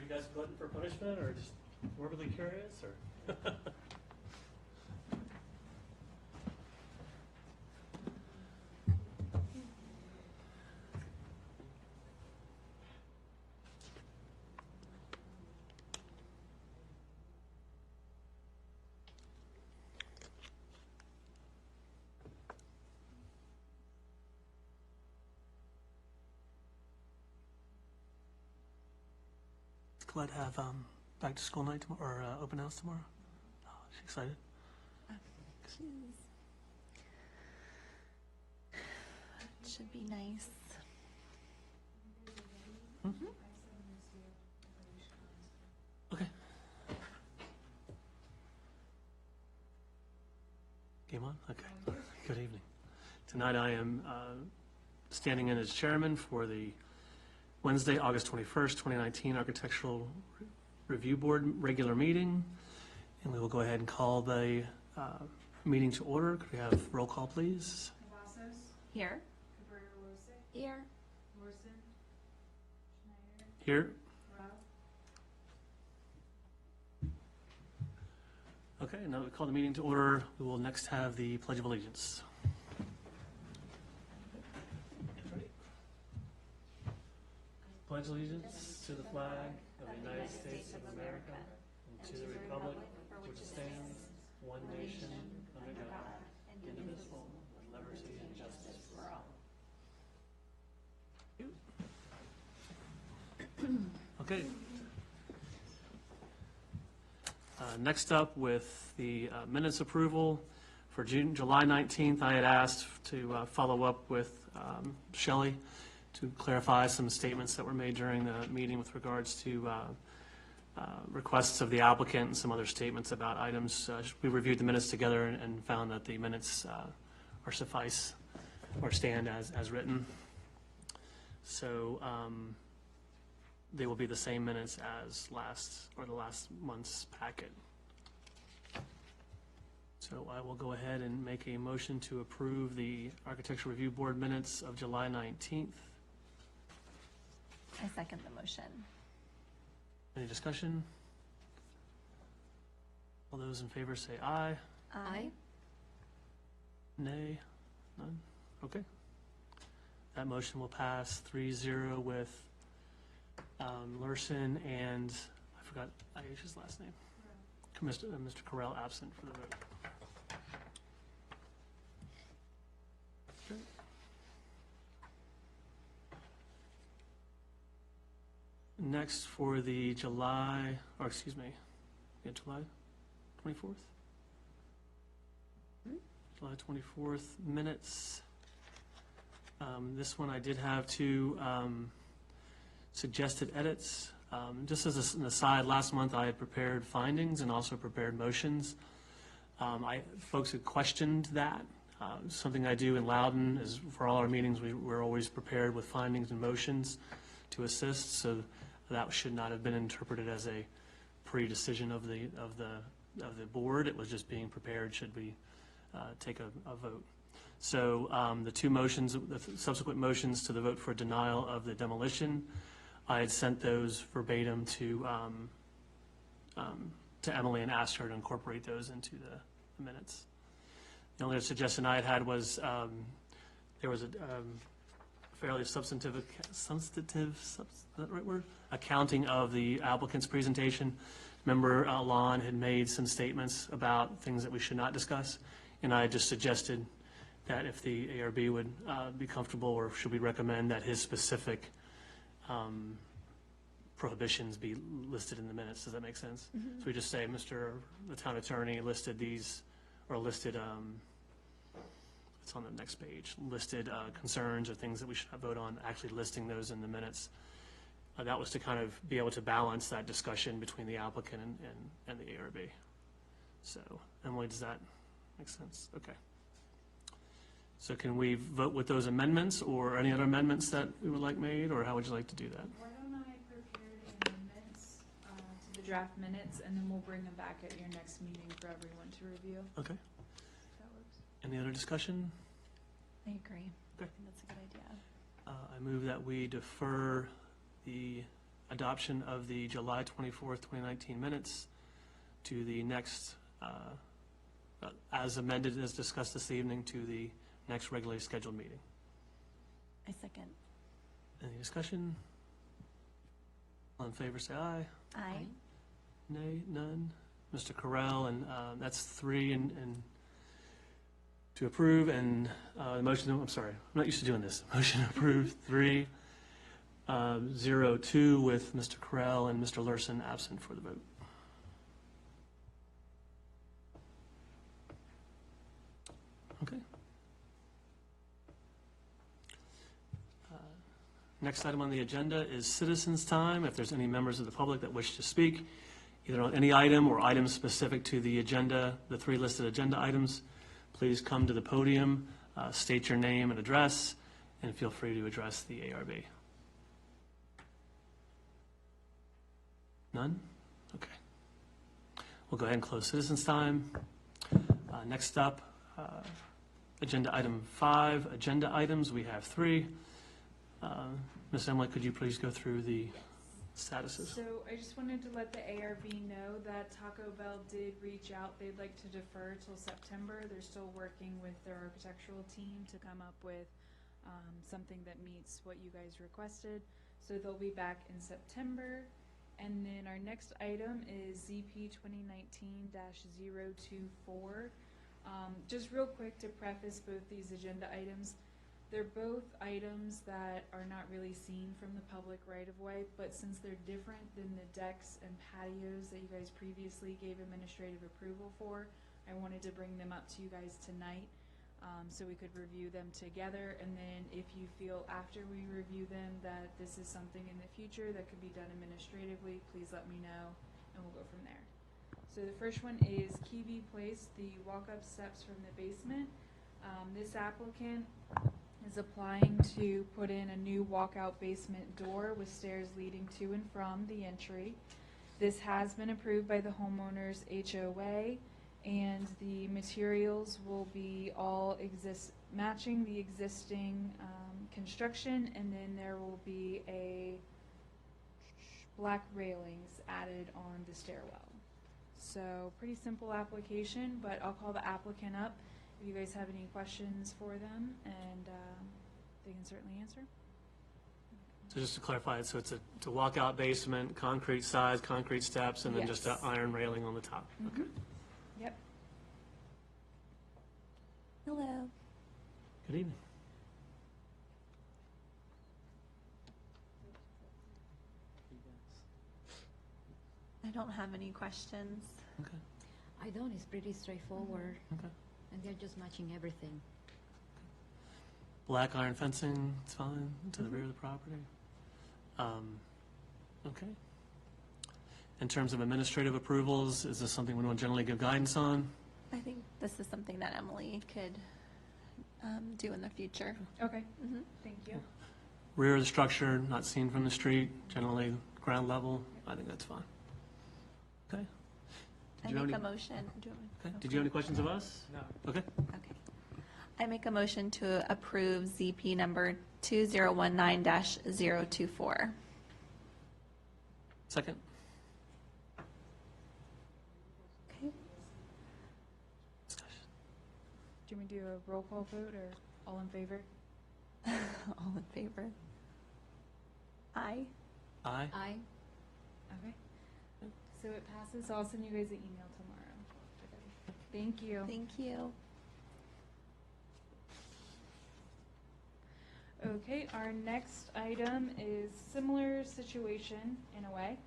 guys glutton for punishment, or just morbidly curious, or? Glad to have back to school night tomorrow, or open house tomorrow. Oh, she's excited. It should be nice. Mm-hmm. Okay. Game on? Okay. Good evening. Tonight I am standing in as chairman for the Wednesday, August 21st, 2019 Architectural Review Board regular meeting. And we will go ahead and call the meeting to order. Could we have roll call, please? Cavazos, Here. Cabrera-Rose, Here. Morrison, Schneider, Here. Rao. Okay, now that we call the meeting to order, we will next have the Pledge of Allegiance. Pledge allegiance to the flag of the United States of America and to the republic for which it stands, one nation, under God, indivisible, with liberty and justice for all. Okay. Next up with the minutes approval for July 19th, I had asked to follow up with Shelley to clarify some statements that were made during the meeting with regards to requests of the applicant and some other statements about items. We reviewed the minutes together and found that the minutes are suffice or stand as written. So they will be the same minutes as the last month's packet. So I will go ahead and make a motion to approve the Architectural Review Board minutes of July 19th. I second the motion. Any discussion? All those in favor say aye. Aye. Nay? None? Okay. That motion will pass 3-0 with Lurson and, I forgot Aisha's last name. Mr. Correll absent for the vote. Okay. Next for the July 24th? July 24th minutes. This one I did have two suggested edits. Just as an aside, last month I had prepared findings and also prepared motions. Folks had questioned that. Something I do in Loudon is for all our meetings, we're always prepared with findings and motions to assist. So that should not have been interpreted as a pre-decision of the board. It was just being prepared should we take a vote. So the two motions, the subsequent motions to the vote for denial of the demolition, I had sent those verbatim to Emily and asked her to incorporate those into the minutes. The only suggestion I had was there was a fairly substantive, is that the right word? Accounting of the applicant's presentation. Member Lon had made some statements about things that we should not discuss, and I just suggested that if the ARB would be comfortable, or should we recommend that his specific prohibitions be listed in the minutes. Does that make sense? Mm-hmm. So we just say, the town attorney listed these, or listed, it's on the next page, listed concerns or things that we should not vote on, actually listing those in the minutes. That was to kind of be able to balance that discussion between the applicant and the ARB. So, Emily, does that make sense? Okay. So can we vote with those amendments or any other amendments that we would like made, or how would you like to do that? Why don't I prepare the amendments to the draft minutes, and then we'll bring them back at your next meeting for everyone to review. Okay. If that works. Any other discussion? I agree. Okay. I think that's a good idea. I move that we defer the adoption of the July 24th, 2019 minutes to the next, as amended, as discussed this evening, to the next regularly scheduled meeting. I second. Any discussion? All in favor, say aye. Aye. Nay, none. Mr. Correll, and that's 3 and to approve, and the motion, I'm sorry, I'm not used to doing this. Motion approved, 3, 0-2 with Mr. Correll and Mr. Lurson absent for the vote. Okay. Next item on the agenda is citizens' time. If there's any members of the public that wish to speak, either on any item or items specific to the agenda, the 3 listed agenda items, please come to the podium, state your name and address, and feel free to address the ARB. None? Okay. We'll go ahead and close citizens' time. Next up, agenda item 5, agenda items. We have 3. Ms. Emily, could you please go through the statuses? So I just wanted to let the ARB know that Taco Bell did reach out. They'd like to defer till September. They're still working with their architectural team to come up with something that meets what you guys requested. So they'll be back in September. And then our next item is ZP 2019-024. Just real quick to preface both these agenda items, they're both items that are not really seen from the public right-of-way, but since they're different than the decks and patios that you guys previously gave administrative approval for, I wanted to bring them up to you guys tonight so we could review them together. And then if you feel after we review them that this is something in the future that could be done administratively, please let me know and we'll go from there. So the first one is Kiwi Place, the walk-up steps from the basement. This applicant is applying to put in a new walkout basement door with stairs leading to and from the entry. This has been approved by the homeowner's HOA, and the materials will be all matching the existing construction, and then there will be a black railings added on the stairwell. So pretty simple application, but I'll call the applicant up if you guys have any questions for them, and they can certainly answer. So just to clarify, so it's a walkout basement, concrete sides, concrete steps, and then just an Yes. iron railing on the top. Mm-hmm. Yep. Hello. Good evening. I don't have any questions. Okay. I don't, it's pretty straightforward, Okay. and they're just matching everything. Black iron fencing, it's fine, to the Mhm. rear of the property. Okay. In terms of administrative approvals, is this something we don't generally give guidance on? I think this is something that Emily could do in the future. Okay, Mhm. thank you. Rear of the structure, not seen from the street, generally ground level, I think that's fine. Okay. I Did you have make a any- motion. Okay. Did you have any questions of us? No. Okay. Okay. I make a motion to approve ZP number 2019-024. Second? Okay. Discussion. Do you want me to do a roll call vote, or all in favor? All in favor? Aye. Aye. I, Okay. So it passes. I'll send you guys an email tomorrow. Thank you. Thank you. Okay, our next item is similar situation in a way.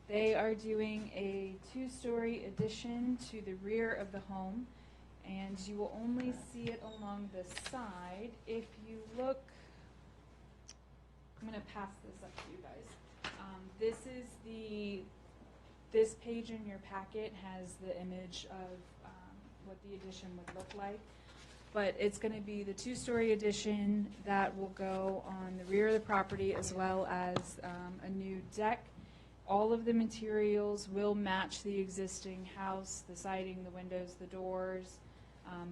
They are doing a 2-story addition to the rear of the home, and you will only see it along the side. If you look, I'm gonna pass this up to you guys. This page in your packet has the image of what the addition would look like. But it's going to be the 2-story addition that will go on the rear of the property, as well as a new deck. All of the materials will match the existing house, the siding, the windows, the doors,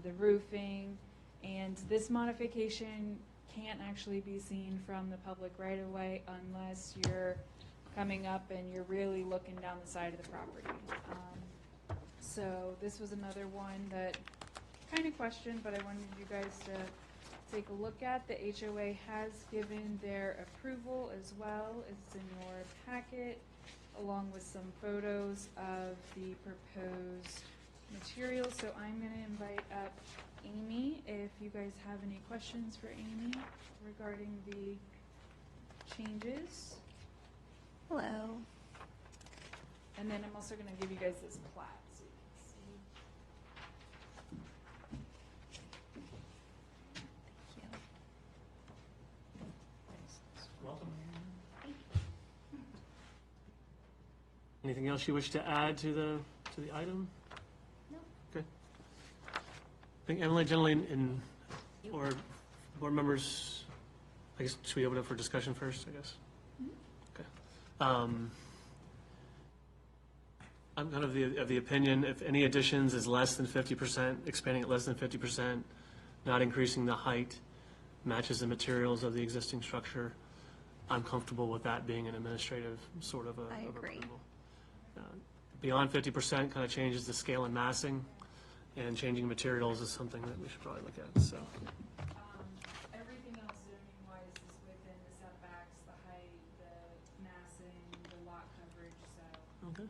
the roofing. And this modification can't actually be seen from the public right-of-way unless you're coming up and you're really looking down the side of the property. So this was another one that kind of questioned, but I wanted you guys to take a look at. The HOA has given their approval as well. It's in your packet, along with some photos of the proposed material. So I'm going to invite up Amy, if you guys have any questions for Amy regarding the changes. Hello. And then I'm also going to give you guys this plat so you can see. Thank you. Welcome. Anything else you wish to add to the item? No. Okay. I think Emily, generally, or board members, I guess, should we open it for discussion first, I guess? Okay. I'm kind of the opinion, if any additions is less than 50%, expanding it less than 50%, not increasing the height, matches the materials of the existing structure, I'm comfortable with that being an administrative sort of I of agree. approval. Beyond 50% kind of changes the scale and massing, and changing materials is something that we should probably look at, so. Everything else zoning-wise is within the setbacks, the height, the massing, the lot coverage, so. Okay.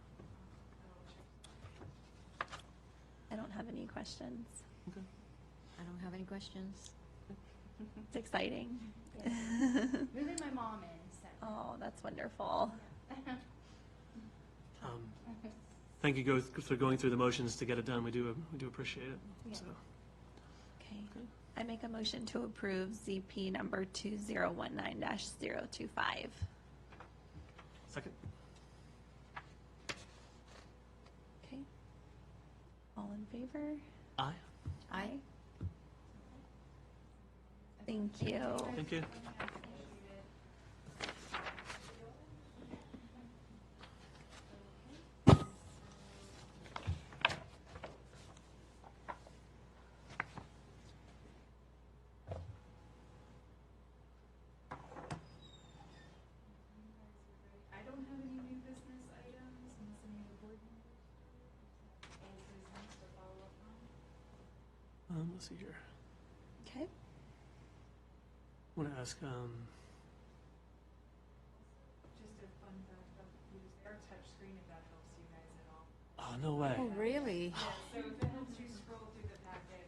I don't have any questions. I don't have any questions. It's exciting. Moving my mom in, so. Oh, that's wonderful. Thank you for going through the motions to get it done. We do appreciate it. Yeah. So, Okay. I make a motion to approve ZP number 2019-025. second. Okay. All in favor? Aye. Aye. Thank you. Thank you. I don't have any new business items unless any of the board members do. Old business to follow up on. Let's see here. Okay. I want to ask, Just a fun fact about the computers, they are touchscreen if that helps you guys at all. oh, no way. Oh, really? Yeah, so if it helps you scroll through the packet.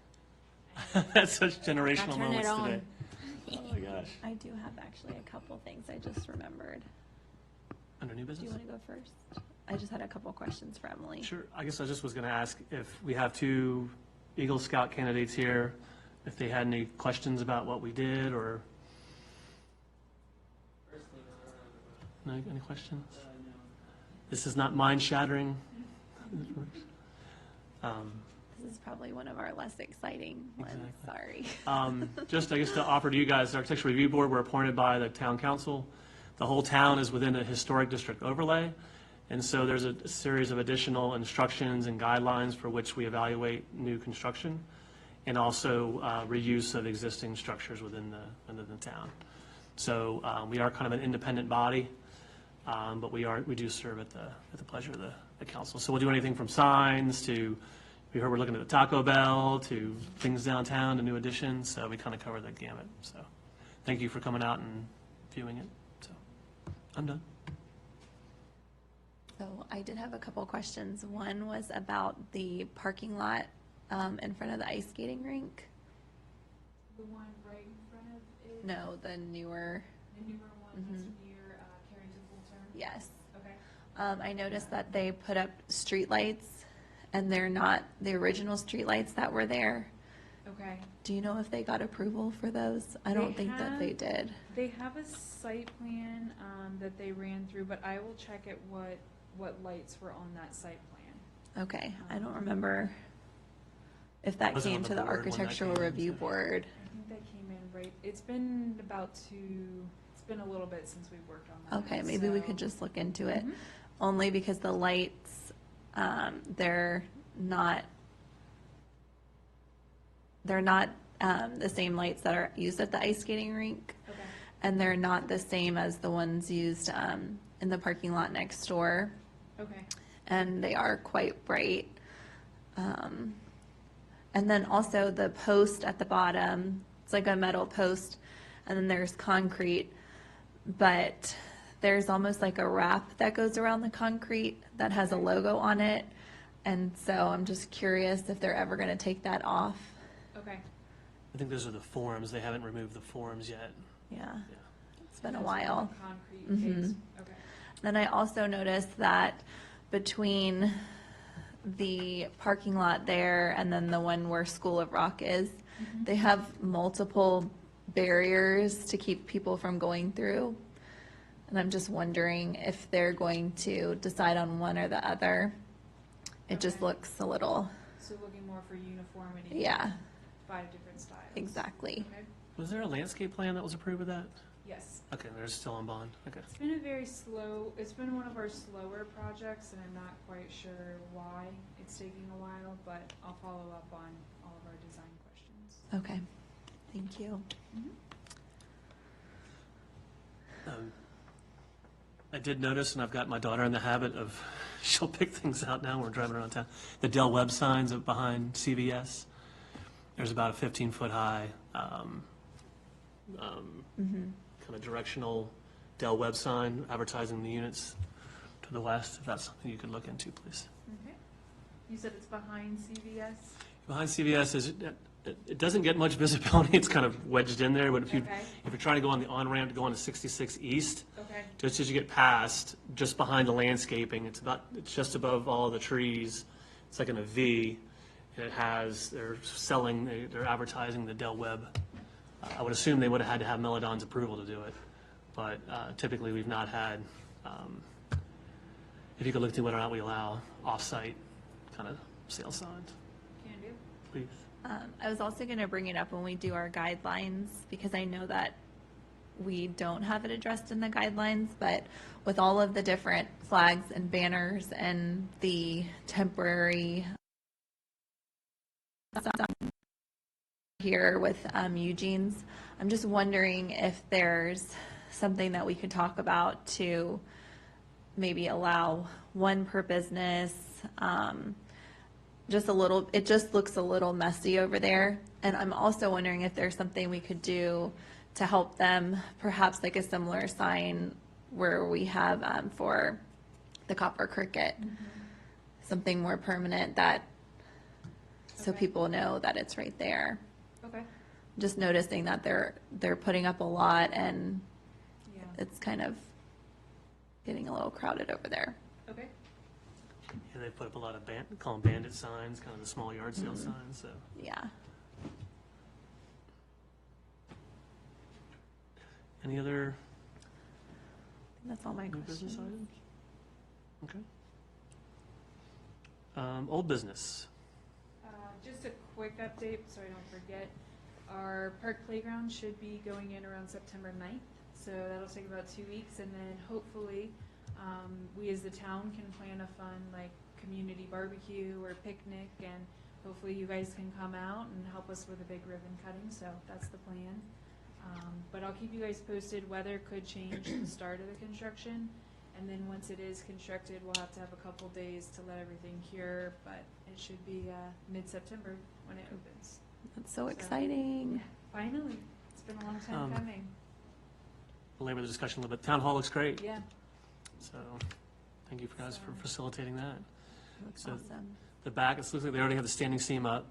That's such generational Turn it moments on. today. Oh, my gosh. I do have actually a couple things I just remembered. Under new Do you business? want to go first? I just had a couple questions for Emily. Sure. I guess I just was going to ask if we have two Eagle Scout candidates here, if they had any questions about what we did, or? No, any questions? This is not mind-shattering. This is probably one of our less exciting ones, Exactly. sorry. Just, I guess, to offer to you guys, the Architectural Review Board, we're appointed by the town council. The whole town is within a historic district overlay, and so there's a series of additional instructions and guidelines for which we evaluate new construction, and also reuse of existing structures within the town. So we are kind of an independent body, but we do serve at the pleasure of the council. So we'll do anything from signs to, we heard we're looking at the Taco Bell, to things downtown, to new additions, so we kind of cover the gamut. So thank you for coming out and viewing it. So I'm done. So I did have a couple questions. One was about the parking lot in front of the ice skating rink. The one right in front of it? No, the newer, The newer one that's near Carrington Full Term? yes. Okay. I noticed that they put up streetlights, and they're not the original streetlights that were there. Okay. Do you know if they got approval for those? I don't think that they did. They have a site plan that they ran through, but I will check at what lights were on that site plan. Okay, I don't remember if that Was it on came the to the board when that Architectural came in? Review Board. I think that came in right, it's been it's been a little bit since we worked on that. Okay, maybe we so- could just look into it, Mhm. only because the lights, they're not the same lights that are used at the ice skating rink, Okay. and they're not the same as the ones used in the parking lot next door, Okay, and they are quite bright. And then also the post at the bottom, it's like a metal post, and then there's concrete, but there's almost like a wrap that goes around the concrete that has a logo on it. And so I'm just curious if they're ever going to take that off. okay. I think those are the forms. They haven't removed the forms yet. Yeah, Yeah. it's been a Those are while. Concrete Mhm. base, okay. Then I also noticed that between the parking lot there and then the one where School of Rock is, they have multiple barriers to keep people from going through. And I'm just wondering if they're going to decide on one or the other. It just Okay. looks a little, So looking more for uniformity. yeah, 5 different styles. exactly. Okay, Was there a landscape plan that was approved with that? yes. Okay, they're still on bond. Okay. It's been a very slow, it's been one of our slower projects, and I'm not quite sure why it's taking a while, but I'll follow up on all of our design questions. Okay, thank you. I did notice, and I've got my daughter in the habit of, she'll pick things out now when we're driving around town. The Dell Web signs up behind CVS, there's about a 15-foot high kind of directional Dell Web sign advertising the units to the west. If that's something you could look into, please. Okay. You said it's behind CVS? Behind CVS is, it doesn't get much visibility. It's kind of wedged in there, but if Okay. you're trying to go on the on-ramp to go on to 66 East, Okay, just as you get past, just behind the landscaping, it's just above all the trees. It's like in a V, and it has, they're advertising the Dell Web. I would assume they would have had to have Melodon's approval to do it, but typically we've not had, if you could look into whether or not we allow off-site kind of sales signs, can do. please. I was also going to bring it up when we do our guidelines, because I know that we don't have it addressed in the guidelines, but with all of the different flags and banners and the temporary here with Eugene's, I'm just wondering if there's something that we could talk about to maybe allow one per business, just a little, it just looks a little messy over there. And I'm also wondering if there's something we could do to help them, perhaps like a similar sign where we have for the Copper Cricket, something more permanent that, so Okay. people know that it's right there. Okay, Just noticing that they're putting up a lot and yeah, it's kind of getting a little crowded over there. okay. Yeah, they put up a lot of call them bandit signs, kind of the small yard sale signs, so. Yeah. Any other That's all my new business questions. items? Okay. Old business. Just a quick update, so I don't forget. Our park playground should be going in around September 9th, so that'll take about 2 weeks, and then hopefully, we as the town can plan a fun, like, community barbecue or picnic, and hopefully you guys can come out and help us with a big ribbon cutting, so that's the plan. But I'll keep you guys posted. Weather could change the start of the construction, and then once it is constructed, we'll have to have a couple days to let everything cure, but it should be mid-September when it opens. That's so exciting. Finally, it's been a long time Um, coming. Belabor the discussion a little bit. Town hall looks great, Yeah, so thank you guys for facilitating that. Looks So- awesome. The back, it looks like they already have the standing seam up.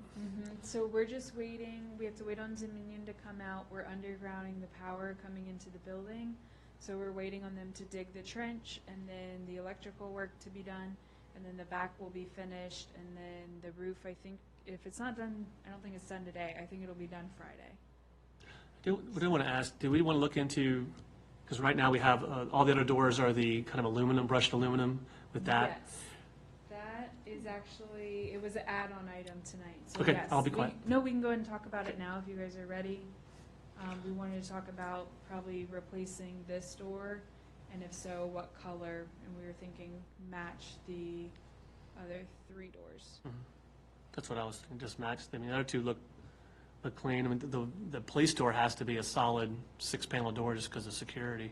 so we're just waiting, we have to wait on Dominion to come out. We're undergrounding the power coming into the building. So we're waiting on them to dig the trench and then the electrical work to be done. And then the back will be finished, and then the roof, I think, if it's not done, I don't think it's done today. I think it'll be done Friday. We do want to ask, do we want to look into, because right now we have, all the other doors are the kind of aluminum, brushed aluminum with that. Yes. That is actually, it was an add-on item tonight, so Okay, yes. I'll be quiet. No, we can go ahead and talk about it now if you guys are ready. We wanted to talk about probably replacing this door, and if so, what color, and we were thinking match the other 3 doors. That's what I was thinking, just match. I mean, the other two look clean. I mean, the police door has to be a solid 6-panel door just because of security.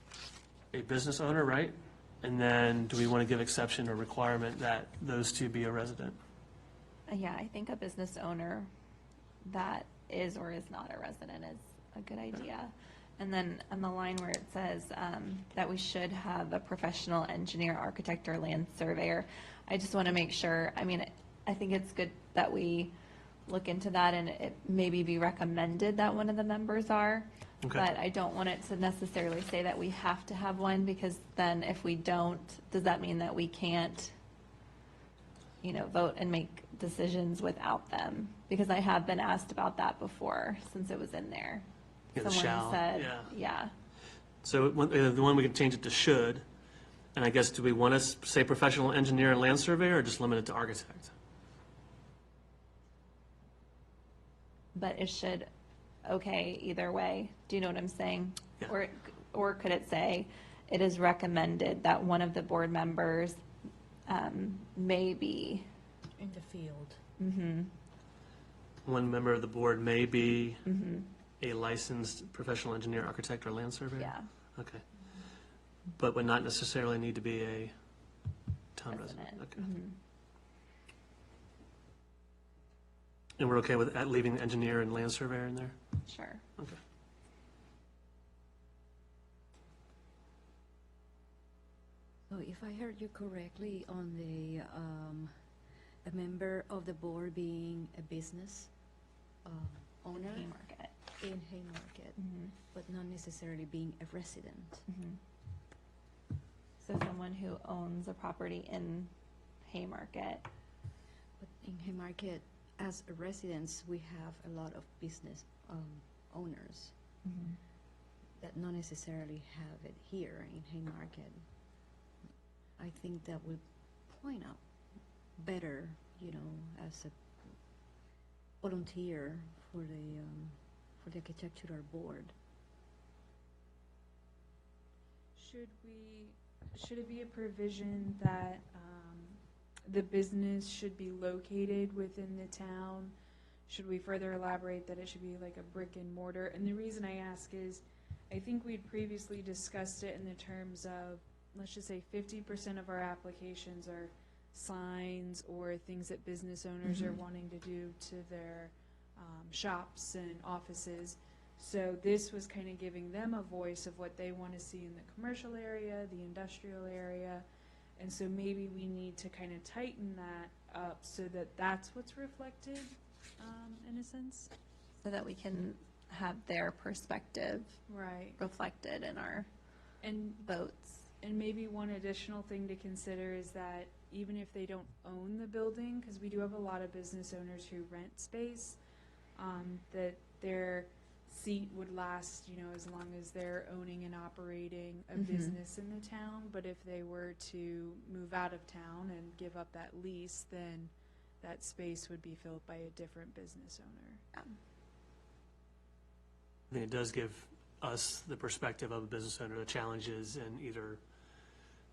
a business owner, right? And then do we want to give exception or requirement that those two be a resident? Yeah, I think a business owner that is or is not a resident is a good idea. And then on the line where it says that we should have a professional engineer, architect, or land surveyor, I just want to make sure, I mean, I think it's good that we look into that and it maybe be recommended that one of the members are. Okay. But I don't want it to necessarily say that we have to have one, because then if we don't, does that mean that we can't, vote and make decisions without them? Because I have been asked about that before, since it was in there. Yeah, the Someone shall, said, yeah. yeah. So the one we can change it to should, and I guess do we want to say professional engineer and land surveyor, or just limit it to architect? But it should, okay, either way. Do you know what I'm saying? Yeah. Or could it say, it is recommended that one of the board members may be, In the field. One member of the board may be a licensed professional engineer, architect, or land surveyor? yeah, Okay. But would not necessarily need to be a town resident? resident. Okay. And we're okay with leaving the engineer and land surveyor in there? Sure. Okay. So if I heard you correctly on a member of the board being a business owner Haymarket. in Haymarket, Mhm. but not necessarily being a resident. So someone who owns a property in Haymarket. But in Haymarket, as a residents, we have a lot of business owners that not necessarily have it here in Haymarket. I think that would point out better, as a volunteer for the architectural board. Should it be a provision that the business should be located within the town? Should we further elaborate that it should be like a brick and mortar? And the reason I ask is, I think we'd previously discussed it in the terms of, let's just say 50% of our applications are signs or things that business owners are wanting to do to their shops and offices. So this was kind of giving them a voice of what they want to see in the commercial area, the industrial area. And so maybe we need to kind of tighten that up so that that's what's reflected, in a sense. So that we can have their perspective Right. reflected in our And votes. And maybe one additional thing to consider is that even if they don't own the building, because we do have a lot of business owners who rent space, that their seat would last, as long as they're owning and operating a business in the town. But if they were to move out of town and give up that lease, then that space would be filled by a different business owner. I think it does give us the perspective of a business owner, the challenges in either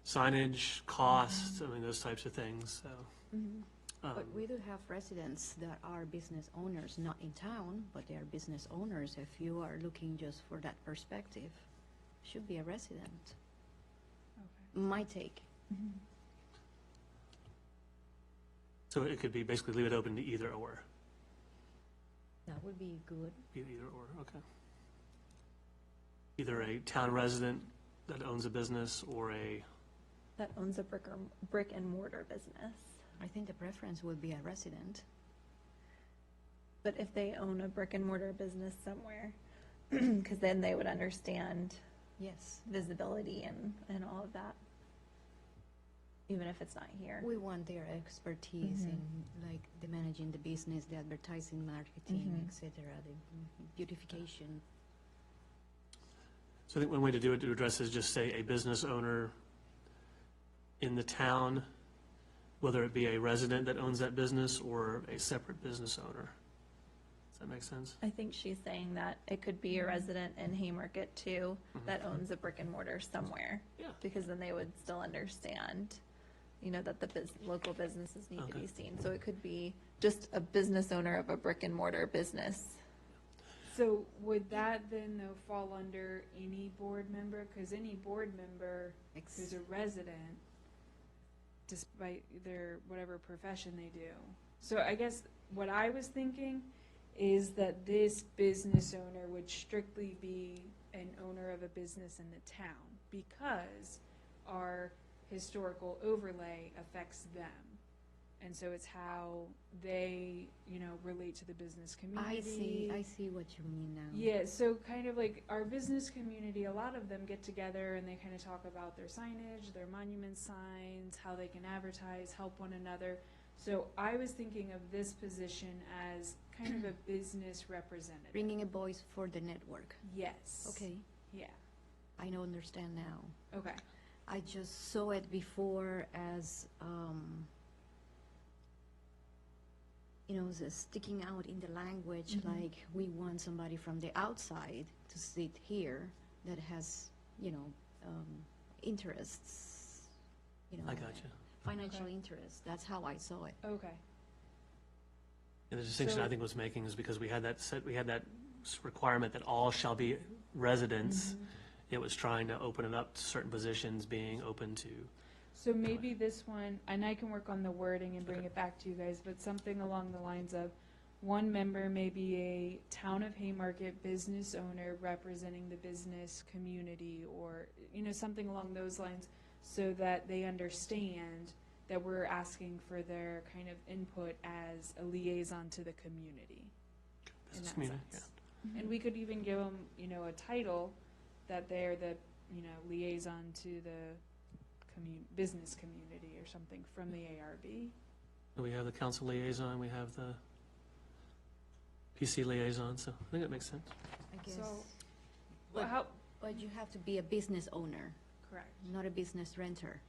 signage, cost, I mean, those types of things, so. But we do have residents that are business owners, not in town, but they are business owners. If you are looking just for that perspective, should be a resident. Okay. My take. So it could be basically leave it open to either or, That would be good. either or, okay. Either a town resident that owns a business or a, That owns a brick and mortar business. I think the preference would be a resident. But if they own a brick and mortar business somewhere, because then they would understand Yes. visibility and all of that, even if it's not here. We want their expertise in like the managing the business, the advertising, marketing, etc., the beautification. so I think one way to do it, to address is just say a business owner in the town, whether it be a resident that owns that business or a separate business owner. Does that make sense? I think she's saying that it could be a resident in Haymarket too that owns a brick and mortar somewhere. Yeah. Because then they would still understand, that the local businesses need to be Okay. seen. So it could be just a business owner of a brick and mortar business So would that then though fall under any board member? Because any board member who's a resident, despite their whatever profession they do. So I guess what I was thinking is that this business owner would strictly be an owner of a business in the town because our historical overlay affects them. And so it's how they, relate to the business community. I see what you mean now. Yeah, so kind of like our business community, a lot of them get together and they kind of talk about their signage, their monument signs, how they can advertise, help one another. So I was thinking of this position as kind of a business representative. Bringing a voice for the network. Yes. Okay, Yeah, I don't understand now. okay. I just saw it before as, sticking out in the language, like we want somebody from the outside to sit here that has, interests, I got you. financial Okay. interests. That's how I saw it. Okay. And the distinction So- I think was making is because we had that requirement that all shall be residents. It was trying to open it up to certain positions being open to, So maybe this one, and I can work on the wording and bring Okay. it back to you guys, but something along the lines of, one member may be a town of Haymarket business owner representing the business community, or, something along those lines, so that they understand that we're asking for their kind of input as a liaison to the community. In business that community, sense. And we could even give them, a title that they're the, liaison to the business community or something from the ARB. So we have the council liaison, we have the PC liaison, so I think that makes sense. I guess. So, But- how, But you have to be a business owner, correct. not a business renter.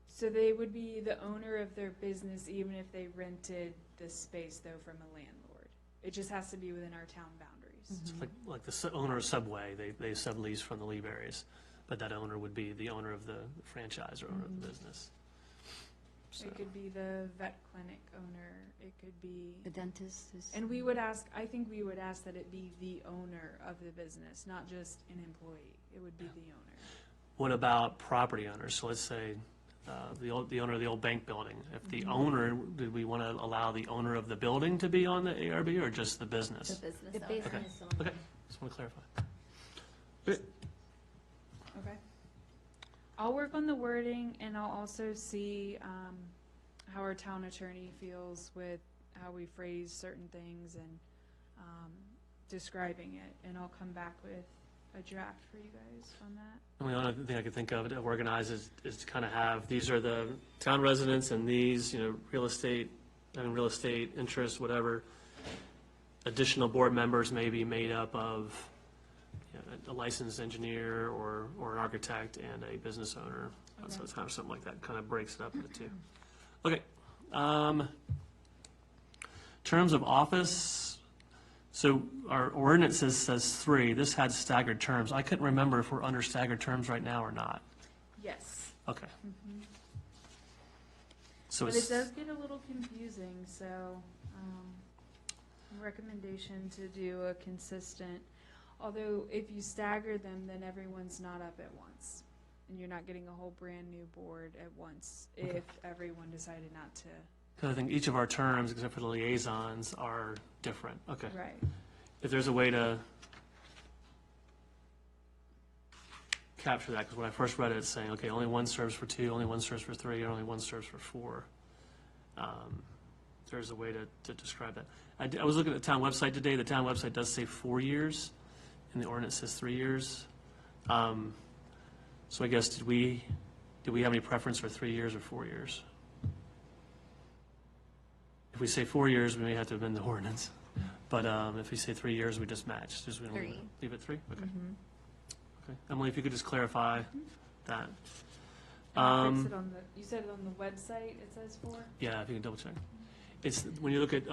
So they would be the owner of their business even if they rented the space though from a landlord. It just has to be within our town boundaries. It's like the owner of Subway, they sublease from the Lee Berries, but that owner would be the owner of the franchise or owner of the business. So, It could be the vet clinic owner, it could be, The dentist is. and I think we would ask that it be the owner of the business, not just an employee. It would be the owner. what about property owners? So let's say the owner of the old bank building. If the owner, did we want to allow the owner of the building to be on the ARB or just the The business? business The owner. business owner. Okay, just want to clarify. Okay. I'll work on the wording and I'll also see how our town attorney feels with how we phrase certain things and describing it. And I'll come back with a draft for you guys on that. The only other thing I could think of to organize is to kind of have, these are the town residents and these, real estate interests, whatever. Additional board members may be made up of a licensed engineer or an architect and a business owner. So Okay. it's kind of something like that, kind of breaks it up into two. Okay. Terms of office, so our ordinance says 3. This had staggered terms. I couldn't remember if we're under staggered terms right now or not. Yes. Okay. So But it's, it does get a little confusing, so recommendation to do a consistent, although if you stagger them, then everyone's not up at once. And you're not getting a whole brand-new board at once if everyone decided not to. 'cause I think each of our terms, except for the liaisons, are different. Okay. Right. If there's a way to capture that, because when I first read it, it's saying, okay, only one serves for 2, only one serves for 3, or only one serves for 4. If there's a way to describe that. I was looking at the town website today. The town website does say 4 years, and the ordinance says 3 years. So I guess, did we have any preference for 3 years or 4 years? If we say 4 years, we may have to amend the ordinance. But if we say 3 years, we just match. Just we don't 3. leave it 3? Okay. Okay. Emily, if you could just clarify that. And fix it on you said it on the website, it says 4? Yeah, if you can double check. It's, when you look at,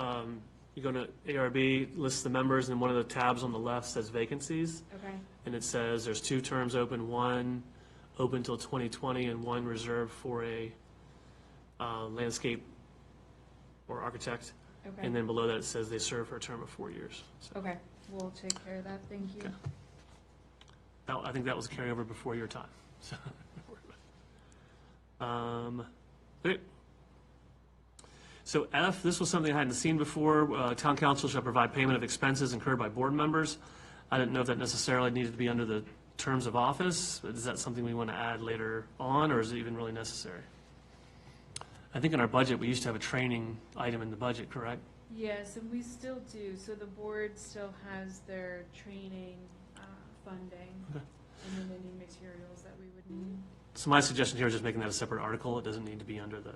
you go to ARB, lists the members, and one of the tabs on the left says vacancies. Okay. And it says there's 2 terms open, one open till 2020 and one reserved for a landscape or architect. Okay, And then below that, it says they serve for a term of 4 years. So okay, we'll take care of that, thank you. Okay. I think that was a carryover before your time. So, okay. So F, this was something I hadn't seen before. Town council shall provide payment of expenses incurred by board members. I didn't know if that necessarily needed to be under the terms of office. Is that something we want to add later on, or is it even really necessary? I think in our budget, we used to have a training item in the budget, correct? Yes, and we still do, so the board still has their training, funding, Okay. and then any materials that we would need. So my suggestion here is just making that a separate article. It doesn't need to be under the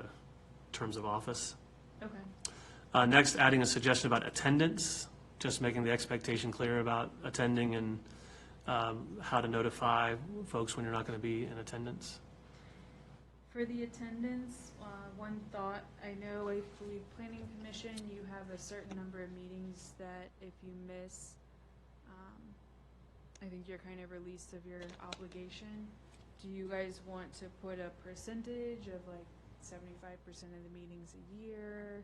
terms of office. Okay, Next, adding a suggestion about attendance, just making the expectation clear about attending and how to notify folks when you're not going to be in attendance. for the attendance, one thought, I know, I believe planning commission, you have a certain number of meetings that if you miss, I think you're kind of released of your obligation. Do you guys want to put a percentage of like 75% of the meetings a year?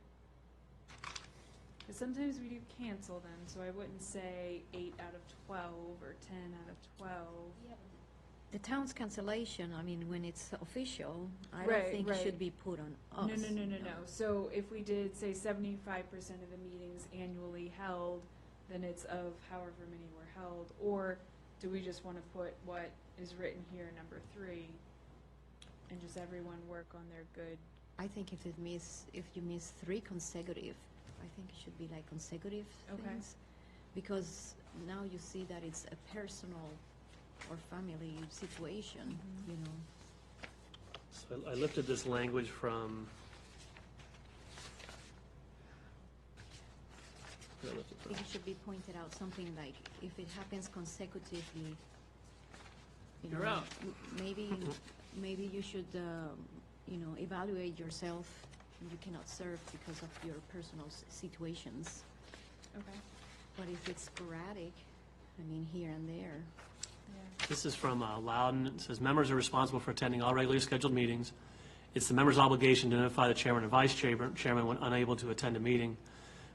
Because sometimes we do cancel them, so I wouldn't say 8 out of 12 or 10 out of 12. The town's cancellation, I mean, when it's official, I Right, don't think it right. should be put on us. No. So if we did, say, 75% of the meetings annually held, then it's of however many were held. Or do we just want to put what is written here, number 3, and just everyone work on their good? I think if you miss 3 consecutive, I think it should be like consecutive Okay. things. Because now you see that it's a personal or family situation, Mhm. you know. So I lifted this language from. where I lifted I from? think it should be pointed out something like, if it happens consecutively, you You're know, out. maybe you should, evaluate yourself. You cannot serve because of your personal situations. Okay, But if it's sporadic, I mean, here and there, yeah. This is from Loudon. It says, members are responsible for attending all regularly scheduled meetings. It's the member's obligation to notify the chairman and vice chairman when unable to attend a meeting.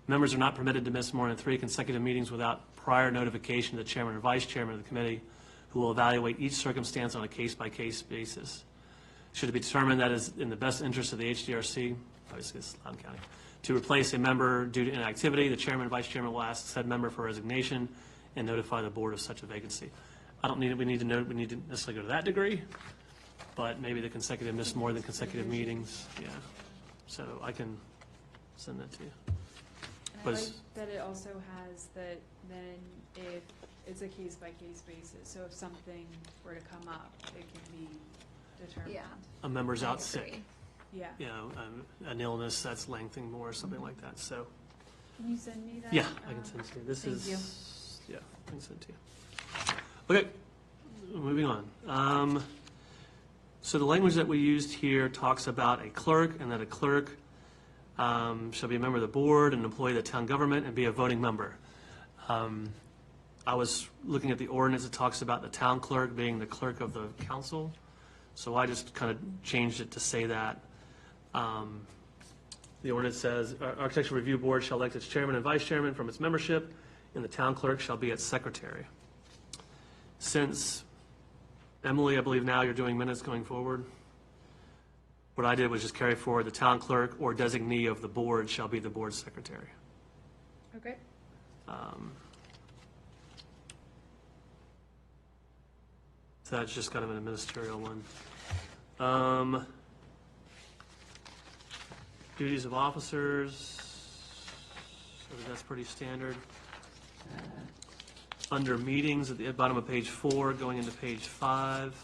Members are not permitted to miss more than 3 consecutive meetings without prior notification to the chairman or vice chairman of the committee, who will evaluate each circumstance on a case-by-case basis. Should it be determined that is in the best interest of the HDRC, obviously it's Loudoun County, to replace a member due to inactivity, the chairman and vice chairman will ask said member for resignation and notify the board of such a vacancy. We need to necessarily go to that degree, but maybe the consecutive miss more than consecutive meetings, yeah. So I can send that to you. And I But like it's- that it also has that then if it's a case-by-case basis, so if something were to come up, it can be determined. Yeah. A member's I out sick, agree. Yeah. you know, an illness that's lengthening more, or something like that, so. Can you send me that? Yeah, I can send it to you. This thank is, yeah, I can send it to you. Okay, moving on. So the language that we used here talks about a clerk, and that a clerk shall be a member of the board, an employee of the town government, and be a voting member. I was looking at the ordinance, it talks about the town clerk being the clerk of the council, so I just kind of changed it to say that. The ordinance says, Architectural Review Board shall elect its chairman and vice chairman from its membership, and the town clerk shall be its secretary. Since, Emily, I believe now you're doing minutes going forward, what I did was just carry forward, the town clerk or designee of the board shall be the board secretary. Okay. So that's just kind of an administrative one. Duties of officers, so that's pretty standard. Under meetings, at the bottom of page 4, going into page 5,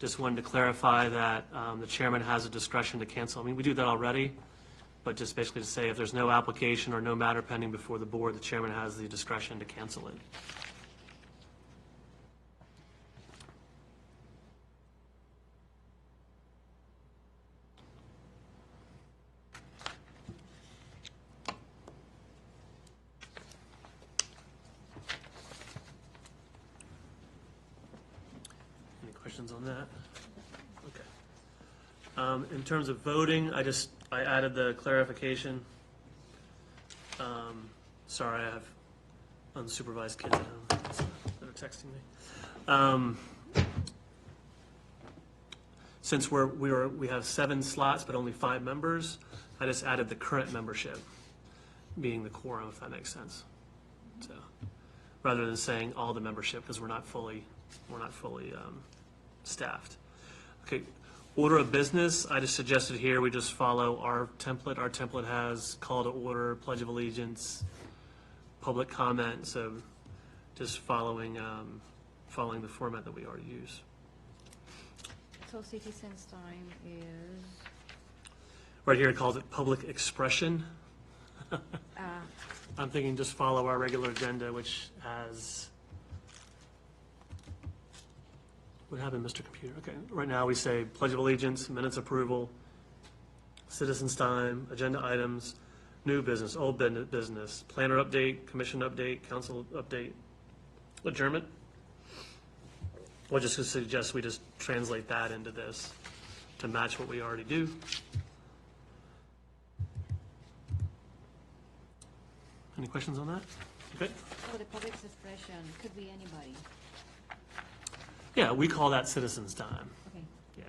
just wanted to clarify that the chairman has a discretion to cancel. I mean, we do that already, but just basically to say if there's no application or no matter pending before the board, the chairman has the discretion to cancel it. Any questions on that? Okay. In terms of voting, I added the clarification Sorry, I have unsupervised kids at home that are texting me. Since we have 7 slots but only 5 members, I just added the current membership being the quorum, if that makes sense. So, rather than saying all the membership, because we're not fully staffed. Okay, order of business, I just suggested here we just follow our template. Our template has call to order, pledge of allegiance, public comment, so just following the format that we already use. So citizens' time is, Right here it calls it public expression. uh, I'm thinking just follow our regular agenda, which has, what happened, Mr. Computer? Okay, right now we say pledge of allegiance, minutes approval, citizens' time, agenda items, new business, old business, planner update, commission update, council update, adjournment. Or just to suggest we just translate that into this to match what we already do. Any questions on that? Okay. so the public expression could be anybody. Yeah, we call that citizens' time. Okay. Yeah,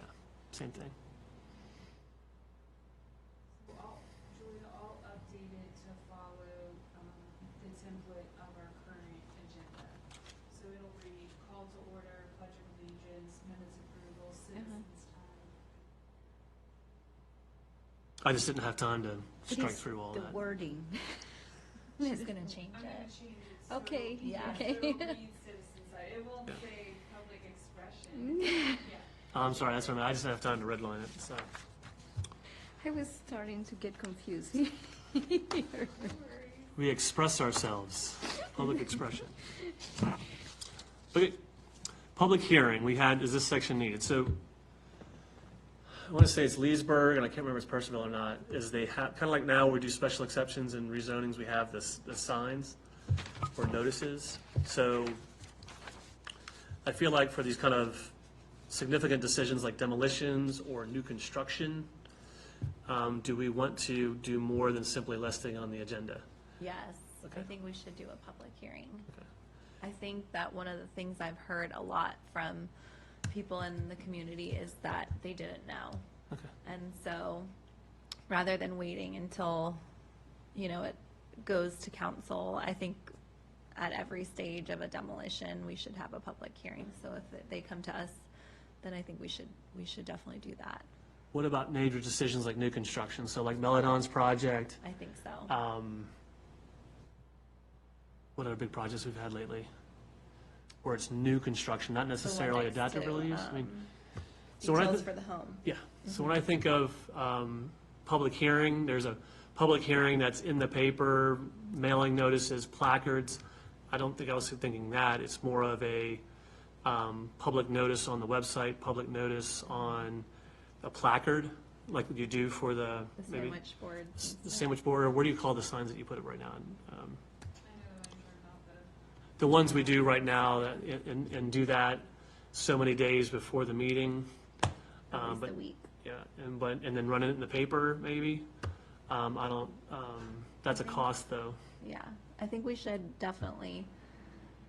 same thing. Julia, I'll update it to follow the template of our current agenda. So it'll read call to order, pledge of allegiance, minutes approval, citizens' time. I just didn't have time to It strike is through all the that. wording. She's gonna change I'm gonna it. change it. So, Okay, yeah. So it'll read citizens' time. It won't Yeah. say public expression. Yeah. I'm sorry, that's what I mean. I just didn't have time to redline it, so. I was starting to get confused. We express ourselves, public expression. Okay, public hearing, is this section needed? So, I want to say it's Leesburg, and I can't remember if it's Percival or not, is they have, kind of like now we do special exceptions and rezonings, we have the signs or notices. So, I feel like for these kind of significant decisions like demolitions or new construction, do we want to do more than simply listing on the agenda? Yes, I Okay. think we should do a public hearing. Okay. I think that one of the things I've heard a lot from people in the community is that they didn't know. Okay. And so, rather than waiting until, it goes to council, I think at every stage of a demolition, we should have a public hearing. So if they come to us, then I think we should definitely do that. What about major decisions like new construction? So like Melodon's project, I think so. what other big projects we've had lately? Where it's new construction, not necessarily adaptive reuse? I mean, so when I Details for the home. yeah, so when I think of public hearing, there's a public hearing that's in the paper, mailing notices, placards. I don't think I was thinking that. It's more of a public notice on the website, public notice on a placard, like you do for the, The maybe, sandwich boards. and the stuff. sandwich board, or what do you call the signs that you put it right now? I know I'm talking about The ones we do right now, and do that so many days before the meeting. At least But a week. yeah, and then run it in the paper, maybe. I don't, that's a cost, though. Yeah, I think we should definitely,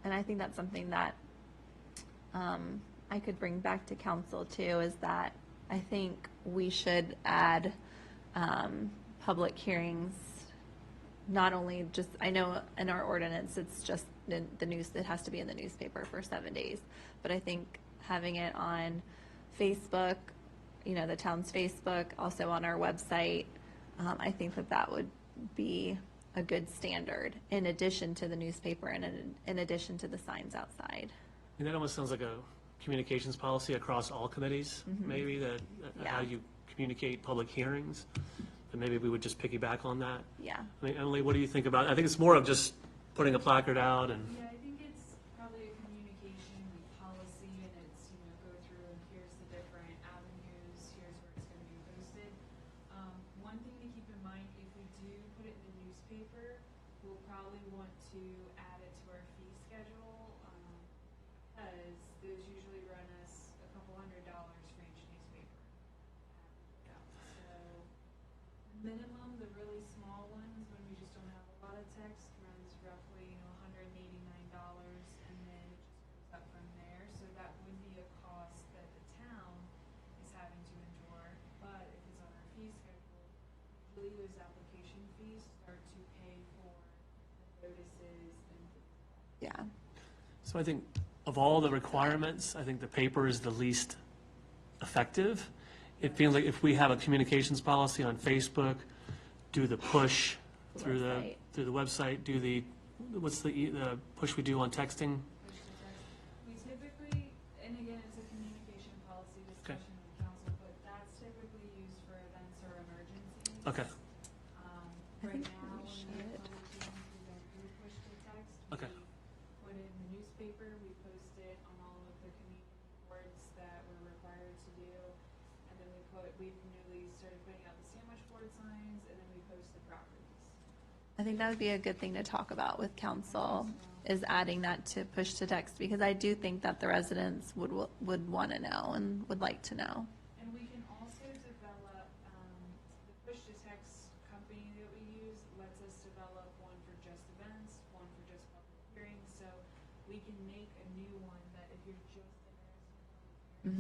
and I think that's something that I could bring back to council too, is that I think we should add public hearings, not only just, I know in our ordinance, it's just in the news, it has to be in the newspaper for 7 days, but I think having it on Facebook, the town's Facebook, also on our website, I think that would be a good standard in addition to the newspaper and in addition to the signs outside. And that almost sounds like a communications policy across all committees, maybe, that how Yeah. you communicate public hearings. And maybe we would just piggyback on that. Yeah. I mean, Emily, what do you think about, I think it's more of just putting a placard out and, Yeah, I think it's probably a communication policy, and it's, go through and here's the different avenues, here's where it's gonna be posted. One thing to keep in mind, if we do put it in the newspaper, we'll probably want to add it to our fee schedule, because those usually run us a couple $100s for each newspaper. So, minimum, the really small ones, when we just don't have a lot eventually those application fees start to pay for the notices and things. Yeah. So I think of all the requirements, I think the paper is the least effective. It feels like if we have a communications policy on Facebook, do the push through Website. the website, do the, what's the push we do on texting? Push to text. We typically, and again, it's a communication policy discussion with council, but that's typically used for events or emergencies. Okay, I Right think now, we when we have should. public hearings, we don't do push to text. Okay. We put it in the newspaper, we post it on all of the community boards that we're required to do. And then we've newly started putting out the sandwich board signs, and then we post the properties. I think that would be a good thing to talk about with council, is adding that to push to text, because I do think that the residents would want to know and would like to know. And we can also develop, the push to text company that we use lets us develop one for just events, one for just public hearings, so we can make a new one that if you're just interested in public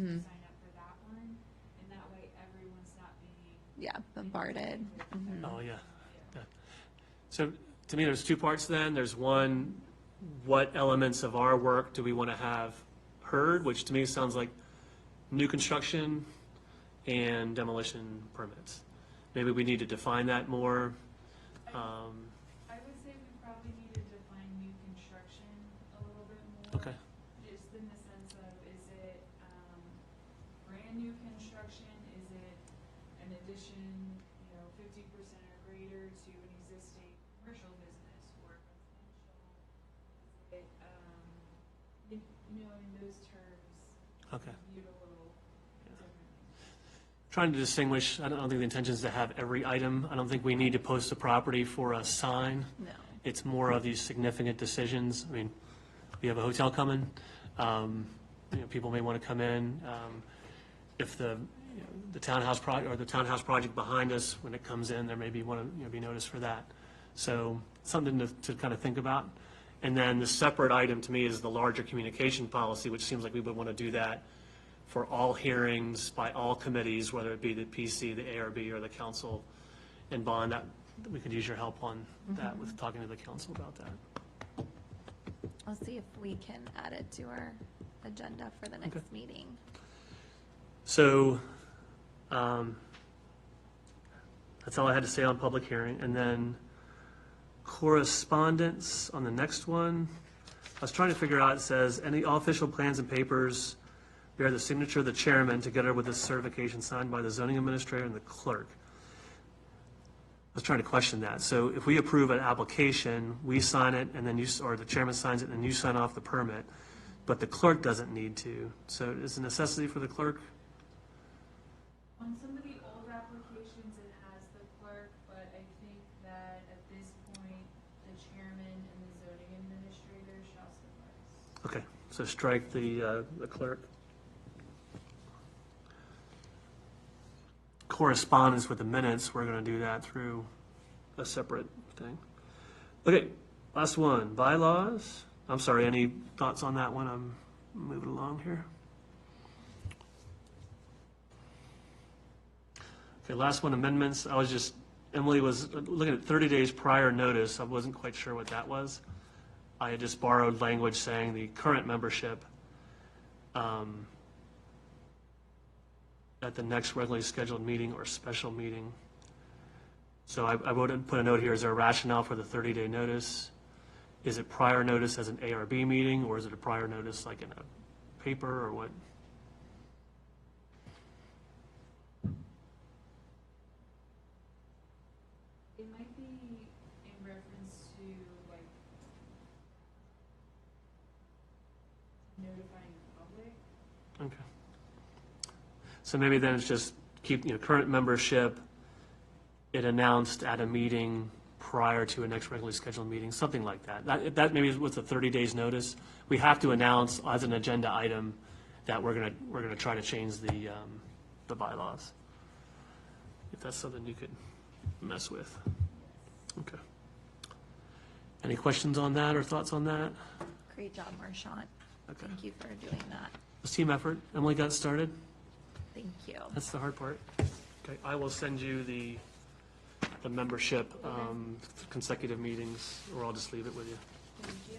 hearings, you sign up for that one, and that way everyone's not being. Yeah, bombarded. Mhm. oh, yeah. Yeah. So to me, there's two parts then. There's one, what elements of our work do we want to have heard, which to me sounds like new construction and demolition permits. Maybe we need to define that more. I would say we probably need to define new construction a little bit more. Okay, Just in the sense of, is it, brand new construction, is it an addition, 50% or greater to an existing commercial business or residential? Is it, in those terms, okay. viewed a little differently. Trying to distinguish, I don't think the intention is to have every item. I don't think we need to post a property for a sign. No. It's more of these significant decisions. I mean, we have a hotel coming. People may want to come in. If the townhouse project, or the townhouse project behind us, when it comes in, there may be be notice for that. So something to kind of think about. And then the separate item to me is the larger communication policy, which seems like we would want to do that for all hearings by all committees, whether it be the PC, the ARB, or the council and bond. That we could use your help on that with talking to the council about that. I'll see if we can add it to our agenda for the next Okay. meeting. So that's all I had to say on public hearing. And then correspondence on the next one. I was trying to figure out, it says, all official plans and papers bear the signature of the chairman together with the certification signed by the zoning administrator and the clerk. I was trying to question that. So if we approve an application, we sign it, and then or the chairman signs it, and then you sign off the permit, but the clerk doesn't need to. So is it a necessity for the clerk? On some of the old applications, it has the clerk, but I think that at this point, the chairman and the zoning administrator shall suffice. Okay, so strike the clerk. Correspondence with the minutes, we're gonna do that through a separate thing. Okay, last one, bylaws. I'm sorry, any thoughts on that one? I'm moving along here. Okay, last one, amendments. Emily was looking at 30 days prior notice. I wasn't quite sure what that was. I had just borrowed language saying the current membership at the next regularly scheduled meeting or special meeting. So I put a note here, is there a rationale for the 30-day notice? Is it prior notice as an ARB meeting, or is it a prior notice like in a paper, or what? It might be in reference to, like, notifying the public. Okay. So maybe then it's just keep, current membership, it announced at a meeting prior to a next regularly scheduled meeting, something like that. That maybe is with the 30 days notice. We have to announce as an agenda item that we're gonna try to change the bylaws. If that's something you could mess with. Okay. Any questions on that or thoughts on that? Great job, Marchant. Okay. Thank you for doing that. It's team effort. Emily got started. Thank you. That's the hard part. Okay, I will send you the the membership, consecutive meetings, or I'll just leave it with you. Thank you.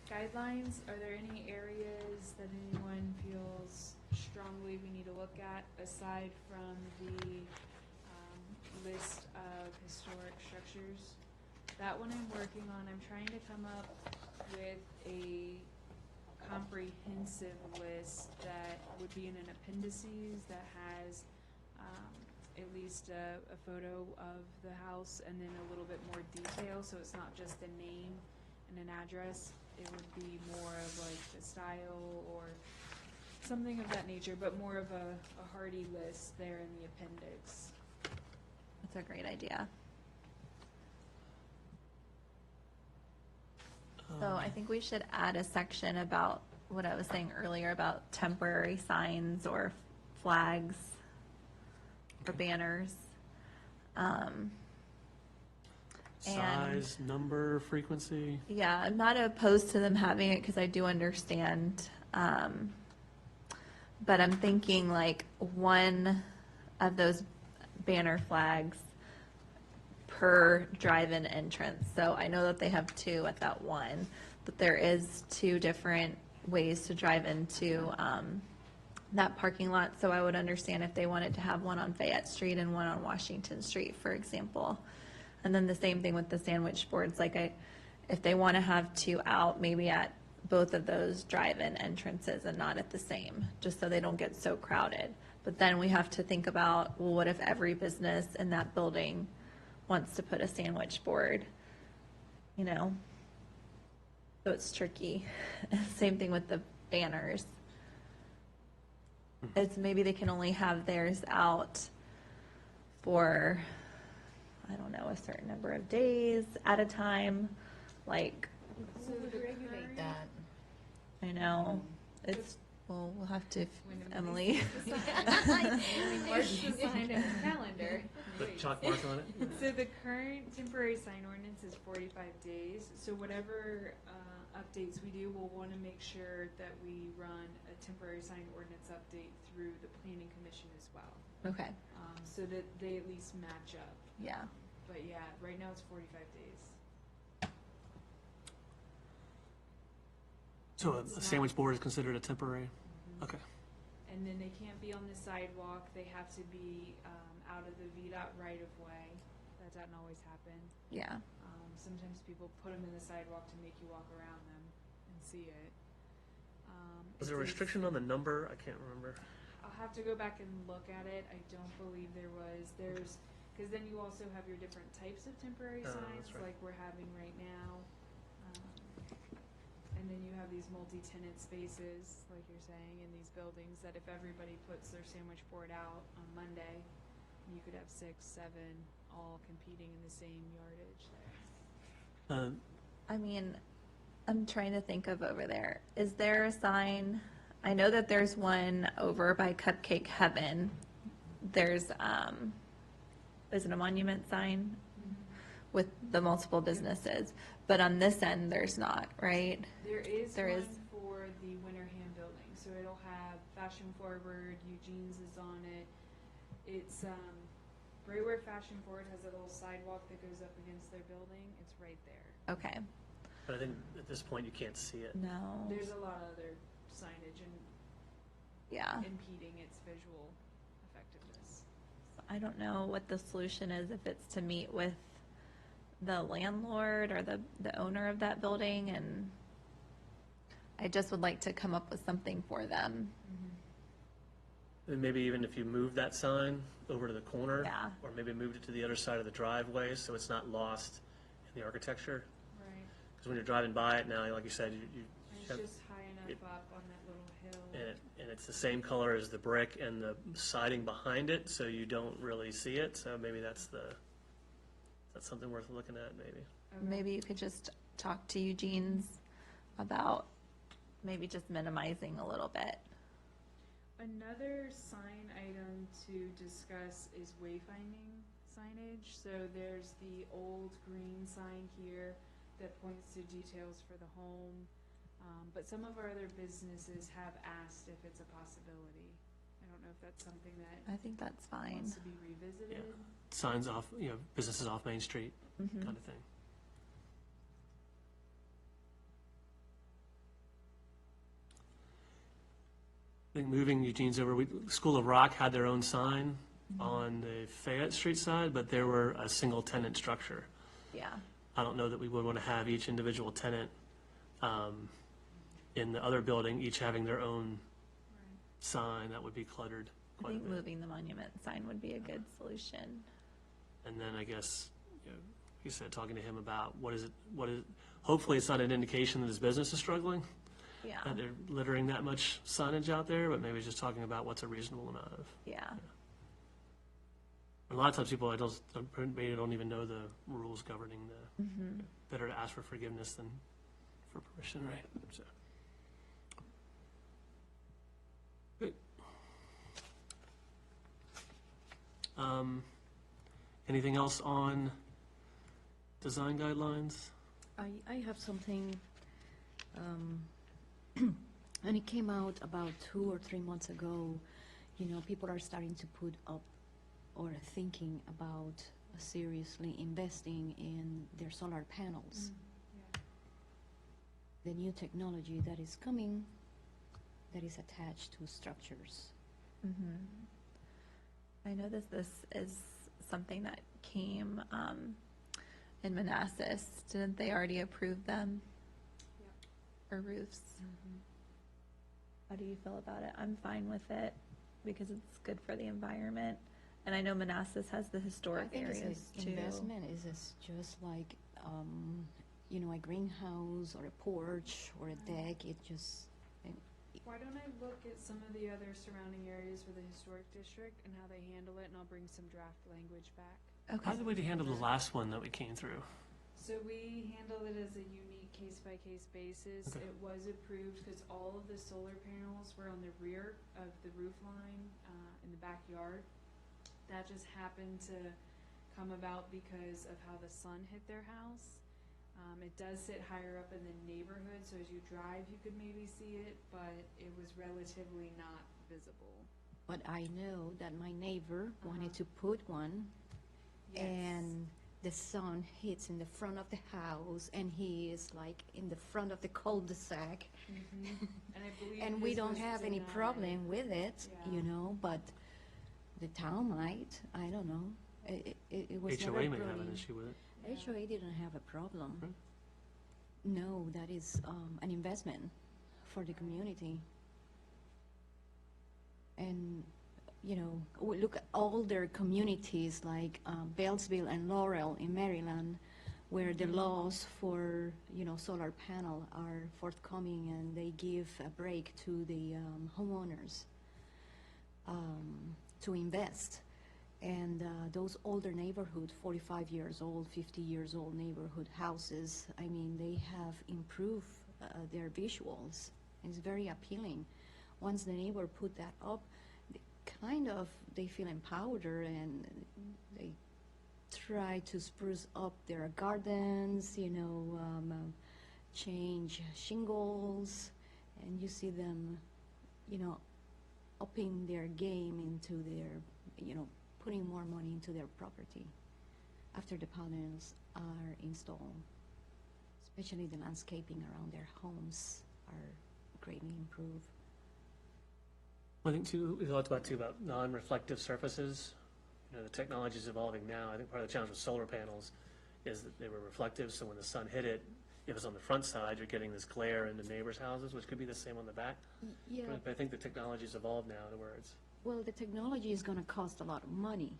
Guidelines, are there any areas that anyone feels strongly we need to look at aside from the list of historic structures? That one I'm working on. I'm trying to come up with a comprehensive list that would be in an appendices that has at least a photo of the house and then a little bit more detail, so it's not just a name and an address. It would be more of like the style or something of that nature, but more of a hearty list there in the appendix. That's a great idea. So I think we should add a section about what I was saying earlier about temporary signs or flags or banners. And- Size, number, frequency. Yeah, I'm not opposed to them having it because I do understand. But I'm thinking like one of those banner flags per drive-in entrance. So I know that they have two at that one, but there is two different ways to drive into that parking lot. So I would understand if they wanted to have one on Fayette Street and one on Washington Street, for example. And then the same thing with the sandwich boards, like if they want to have two out, maybe at both of those drive-in entrances and not at the same, just so they don't get so crowded. But then we have to think about, well, what if every business in that building wants to put a sandwich board, you know? So it's tricky. Same thing with the banners. It's maybe they can only have theirs out for, I don't know, a certain number of days at a time, like, So Who would the regulate current- that? I know, it's, well, we'll have to, When Emily. Mark the sign in the calendar. Put chalk mark on it. So the current temporary sign ordinance is 45 days. So whatever updates we do, we'll want to make sure that we run a temporary sign ordinance update through the planning commission as well, Okay, so that they at least match up. yeah. But yeah, right now it's 45 days. So a sandwich board is considered a temporary? Okay. And then they can't be on the sidewalk. They have to be out of the VDOT right of way. That doesn't always happen. Yeah, Sometimes people put them in the sidewalk to make you walk around them and see it. Was there a restriction on the number? I can't remember. I'll have to go back and look at it. I don't believe there was. Because then you also have your different types of temporary Oh, signs, that's right. like we're having right now. And then you have these multi-tenant spaces, like you're saying, in these buildings, that if everybody puts their sandwich board out on Monday, you could have 6, 7, all competing in the same yardage there. I mean, I'm trying to think of over there. Is there a sign? I know that there's one over by Cupcake Heaven. There's, is it a monument sign with the multiple businesses? But on this end, there's not, right? There is There one is. for the Winterham building, so it'll have Fashion Forward, Eugene's is on it. It's, right where Fashion Forward has a little sidewalk that goes up against their building, it's right there. Okay, But I think at this point, you can't see it. no, There's a lot of other signage and yeah. impeding its visual effectiveness. I don't know what the solution is, if it's to meet with the landlord or the owner of that building, and I just would like to come up with something for them. And maybe even if you move that sign over to the corner. Yeah. Or maybe moved it to the other side of the driveway, so it's not lost in the architecture. Right. Because when you're driving by it now, like you said, you And have, it's just high enough it- up on that little hill. and it's the same color as the brick and the siding behind it, so you don't really see it, so maybe that's something worth looking at, maybe. Okay. Maybe you could just talk to Eugene's about maybe just minimizing a little bit. Another sign item to discuss is wayfinding signage. So there's the old green sign here that points to details for the home. But some of our other businesses have asked if it's a possibility. I I don't know if that's something that I think that's fine. wants to be revisited. Signs off, businesses off Main Street, Mhm. kind of thing. I think moving Eugene's over, School of Rock had their own sign on the Fayette Street side, but they were a single tenant structure. Yeah, I don't know that we would want to have each individual tenant in the other building, each having their own Right. sign. That would be cluttered I quite a think bit. moving the monument sign would be a good solution. And then I guess, like you said, talking to him about hopefully it's not an indication that his business is struggling, Yeah, that they're littering that much signage out there, but maybe just talking about what's a reasonable amount of. yeah. A lot of times people, maybe don't even know the rules governing the, Mhm. better to ask for forgiveness than for permission, right? So. Good. Anything else on design guidelines? I have something, and it came out about 2 or 3 months ago. People are starting to put up or thinking about seriously investing in their solar panels. Yeah. The new technology that is coming, that is attached to structures. Mhm. I know this is something that came in Manassas. Didn't they already approve them? Yep. For roofs? How do you feel about it? I'm fine with it because it's good for the environment. And I know Manassas has the I historic think it's areas an too. investment is just like, a greenhouse or a porch or a deck. Why don't I look at some of the other surrounding areas for the historic district and how they handle it, and I'll bring some draft language back. How Okay. did we handle the last one that we came through? So we handled it as a unique case-by-case basis. Okay. It was approved because all of the solar panels were on the rear of the roof line in the backyard. That just happened to come about because of how the sun hit their house. It does sit higher up in the neighborhood, so as you drive, you could maybe see it, but it was relatively not visible. But I know that my neighbor wanted Uh-huh. to put one, Yes. and the sun hits in the front of the house, and he is like in the front of the cul-de-sac, Mhm. And I believe and we this don't was have any denied. problem with it, Yeah. but the town might, I don't know. It was never HOA may brought have an in. issue with it. Yeah. HOA didn't have a problem. Right. No, that is an investment for the community. And, we look at older communities like Beltsville and Laurel in Maryland, where the laws for, solar panel are forthcoming, and they give a break to the homeowners to invest. And those older neighborhood, 45 years old, 50 years old neighborhood houses, I mean, they have improved their visuals. It's very appealing. Once the neighbor put that up, they feel empowered, and they try to spruce up their gardens, change shingles, and you see them, upping their game into their, putting more money into their property after the panels are installed. Especially the landscaping around their homes are greatly improved. I think too, we talked about non-reflective surfaces. The technology is evolving now. I think part of the challenge with solar panels is that they were reflective, so when the sun hit it, if it's on the front side, you're getting this glare into neighbors' houses, which could be the same on the back. Yeah, But I think the technology's evolved now to where it's, well, the technology is going to cost a lot of money.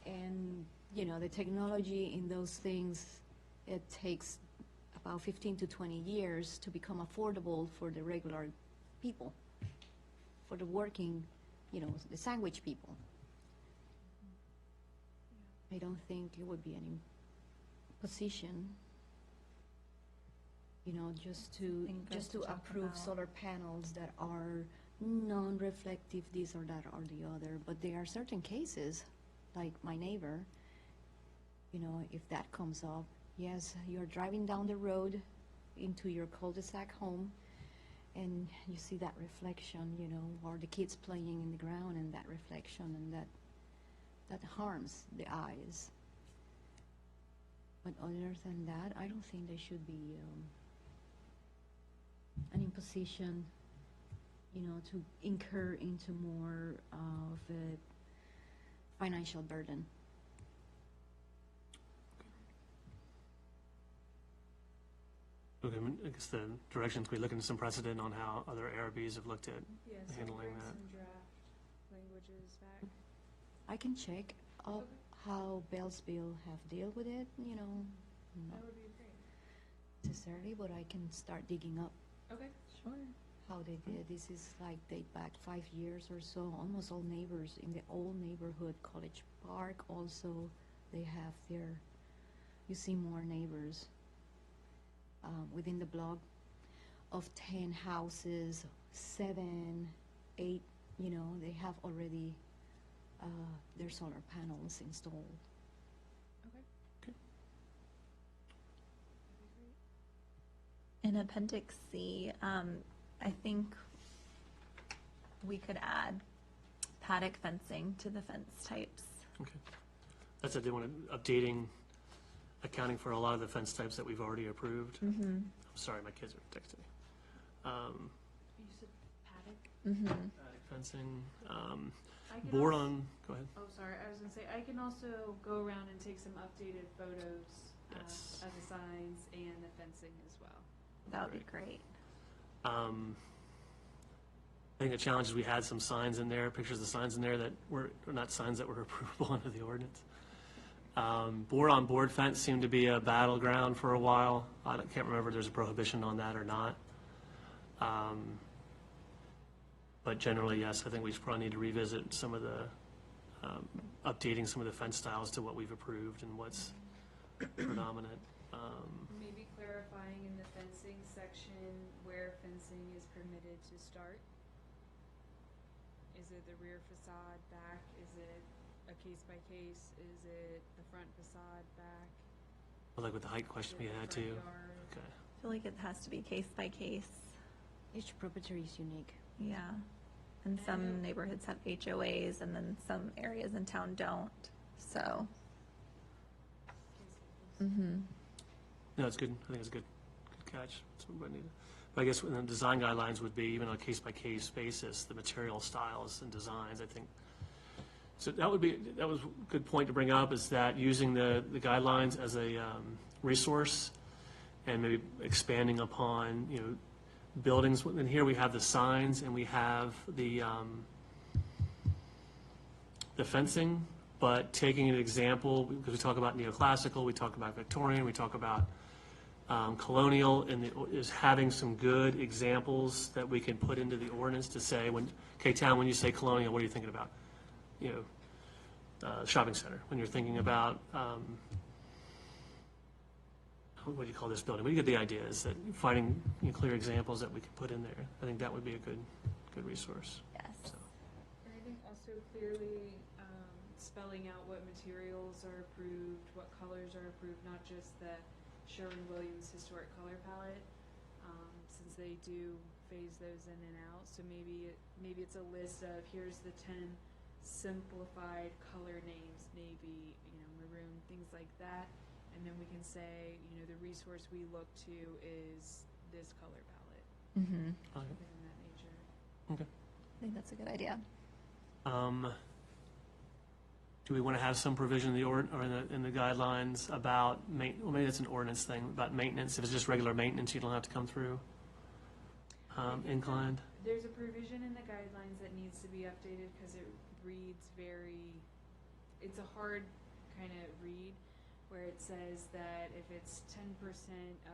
And, the technology in those things, it takes about 15 to 20 years to become affordable for the regular people, for the working, the sandwich people. I don't think it would be any position, just to Think good to talk approve about. solar panels that are non-reflective, this or that or the other. But there are certain cases, like my neighbor, if that comes up, yes, you're driving down the road into your cul-de-sac home, and you see that reflection, you know, or the kids playing in the ground and that reflection, and that harms the eyes. But other than that, I don't think there should be an imposition, you know, to incur into more of a financial burden. Okay, I guess the directions, we look into some precedent on how other ARBs have looked at Yeah, so handling bring that. some draft languages back. I can check up Okay. how Bellsville have dealt with it, you know, not That would be great. necessarily, but I can start digging up Okay. Sure. how they did. This is like date back 5 years or so. Almost all neighbors in the old neighborhood, College Park also, they have their, you see more neighbors within the block of 10 houses, 7, 8, you know, they have already their solar panels installed. Okay. In Appendix C, I think we could add paddock fencing to the fence types. Okay. That's it, they want updating, accounting for a lot of the fence types that we've already approved. Mm-hmm. I'm sorry, my kids are texting me. You said paddock? Mm-hmm. Paddock fencing, I can board also- on, go ahead. Oh, sorry, I was gonna say, I can also go around and take some updated photos Yes. of the signs and the fencing as well. That would be great. I think the challenge is we had some signs in there, pictures of signs in there that were not signs that were approvable under the ordinance. Board-on-board fence seemed to be a battleground for a while. Can't remember if there's a prohibition on that or not. But generally, yes, I think we should probably need to revisit some of the, updating some of the fence styles to what we've approved and what's predominant. Maybe clarifying in the fencing section where fencing is permitted to start. Is it the rear facade back? Is it a case by case? Is it the front facade back? Like with the height question Is we it the had front too. yard? Okay. I feel like it has to be case by case. Each property is unique. Yeah. And And I some know- neighborhoods have HOAs and then some areas in town don't. So, Case by case. mm-hmm. No, it's good. I think it's a good catch. That's what we needed. But I guess the design guidelines would be, even on a case-by-case basis, the material styles and designs, I think. So that was a good point to bring up, is that using the guidelines as a resource and maybe expanding upon, you know, buildings. And here we have the signs and we have the fencing, but taking an example, because we talk about neoclassical, we talk about Victorian, we talk about colonial, and is having some good examples that we can put into the ordinance to say, K-Town, when you say colonial, what are you thinking about? You know, shopping center. When you're thinking about, what do you call this building? We get the idea, is that finding clear examples that we can put in there. I think that would be a good resource. Yes. So, And I think also clearly spelling out what materials are approved, what colors are approved, not just the Sherwin-Williams historic color palette, since they do phase those in and out. So maybe it's a list of, here's the 10 simplified color names, navy, maroon, things like that. And then we can say, the resource we look to is this color palette, Mm-hmm. okay. something in that nature. Okay. I think that's a good idea. Do we want to have some provision in the or in the guidelines about well, maybe that's an ordinance thing, about maintenance? If it's just regular maintenance, you don't have to come through inclined? There's a provision in the guidelines that needs to be updated because it reads it's a hard kind of read, where it says that if it's 10%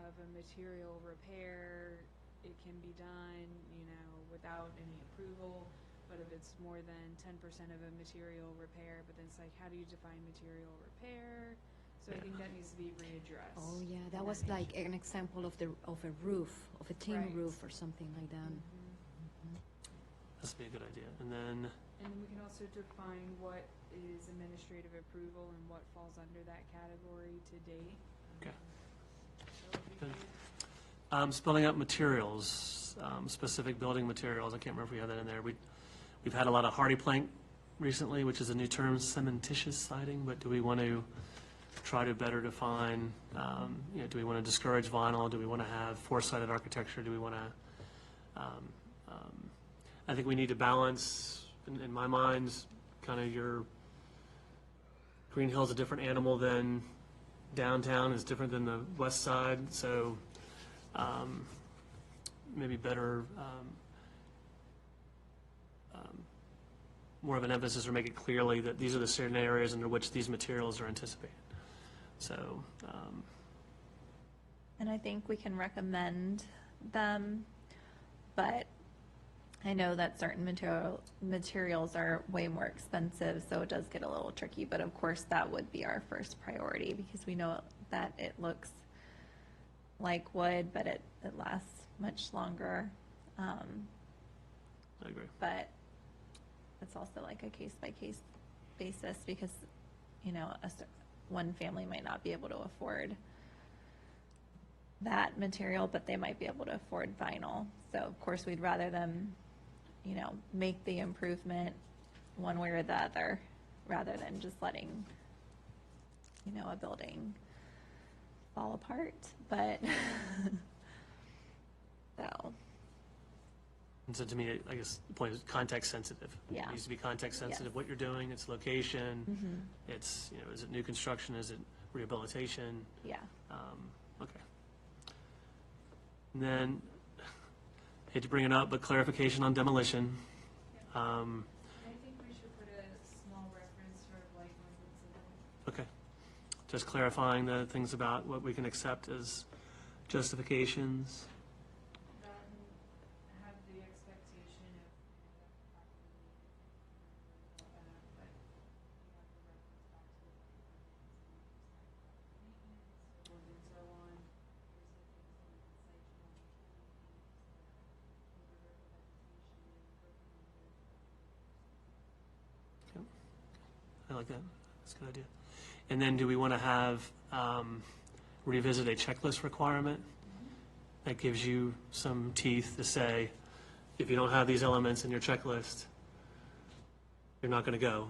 of a material repair, it can be done, without any approval. But if it's more than 10% of a material repair, but then it's like, how do you define material repair? So I think that needs to be readdressed. Oh, yeah, in that was nature. like an example of a roof, of a tin Right. roof or something like that. Mhm. That's be a good idea. And then, And then we can also define what is administrative approval and what falls under that category to date. Okay. That would be Good. good. spelling out materials. specific building materials. I can't remember if we had that in there. We've had a lot of hardy plank recently, which is a new term, cementitious siding, but do we want to try to better define, do we want to discourage vinyl? Do we want to have four-sided architecture? Do we want to, I think we need to balance, in my mind, kind of your, Green Hill's a different animal than downtown, is different than the west side, so maybe better, more of an emphasis or make it clearly that these are the certain areas under which these materials are anticipated. So, And I think we can recommend them, but I know that certain materials are way more expensive, so it does get a little tricky. But of course, that would be our first priority because we know that it looks like wood, but it lasts much longer. I agree. But it's also like a case-by-case basis because, one family might not be able to afford that material, but they might be able to afford vinyl. So of course, we'd rather them, make the improvement one way or the other, rather than just letting, a building fall apart. But, so, And so to me, I guess the point is context sensitive. Yeah. It needs to be context sensitive, Yes. what you're doing, its location, mhm, it's, is it new construction, is it rehabilitation? yeah. Okay. And then, hate to bring it up, but clarification on demolition. I think we should put a small reference for blight ordinance. Okay. Just clarifying the things about what we can accept as justifications. That and have the expectation of, that property, but we have the reference back to the blight ordinance and so on. There's the things that we can cite you on the I like that. That's a good idea. And then do we want to have, revisit a checklist requirement? That gives you some teeth to say, if you don't have these elements in your checklist, you're not going to go.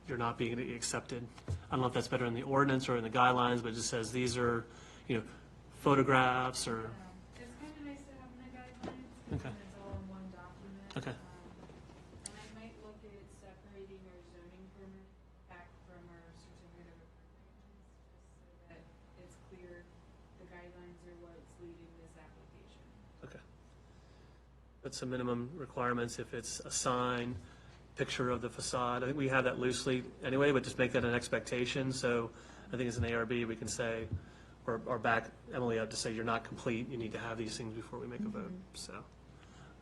You're not being accepted. I don't know if that's better in the ordinance or in the guidelines, but it just says these are, photographs or, It's kind of nice to have in the guidelines, because Okay. then it's all in one document. Okay. And I might look at separating our zoning permit back from our certificate of appropriateness, just so that it's clear the guidelines are what's leading this application. okay. Put some minimum requirements if it's a sign, picture of the facade. I think we have that loosely anyway, but just make that an expectation. So I think as an ARB, we can say, or back Emily up to say, you're not complete, you need to have these things before we make a vote, so,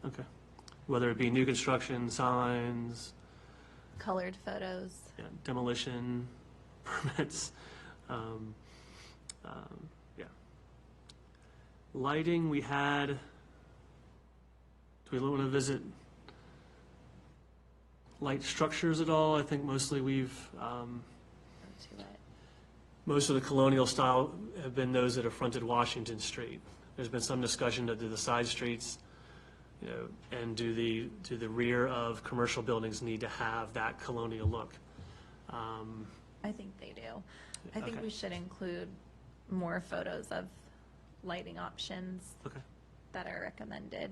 okay. Whether it be new construction, signs, Colored photos. yeah, demolition, permits, yeah. Lighting, we had, do we want to visit light structures at all? I think mostly we've, Go to it. most of the colonial style have been those that have fronted Washington Street. There's been some discussion to do the side streets, and do the rear of commercial buildings need to have that colonial look? I think they do. I think Okay. we should include more photos of lighting options Okay, that are recommended.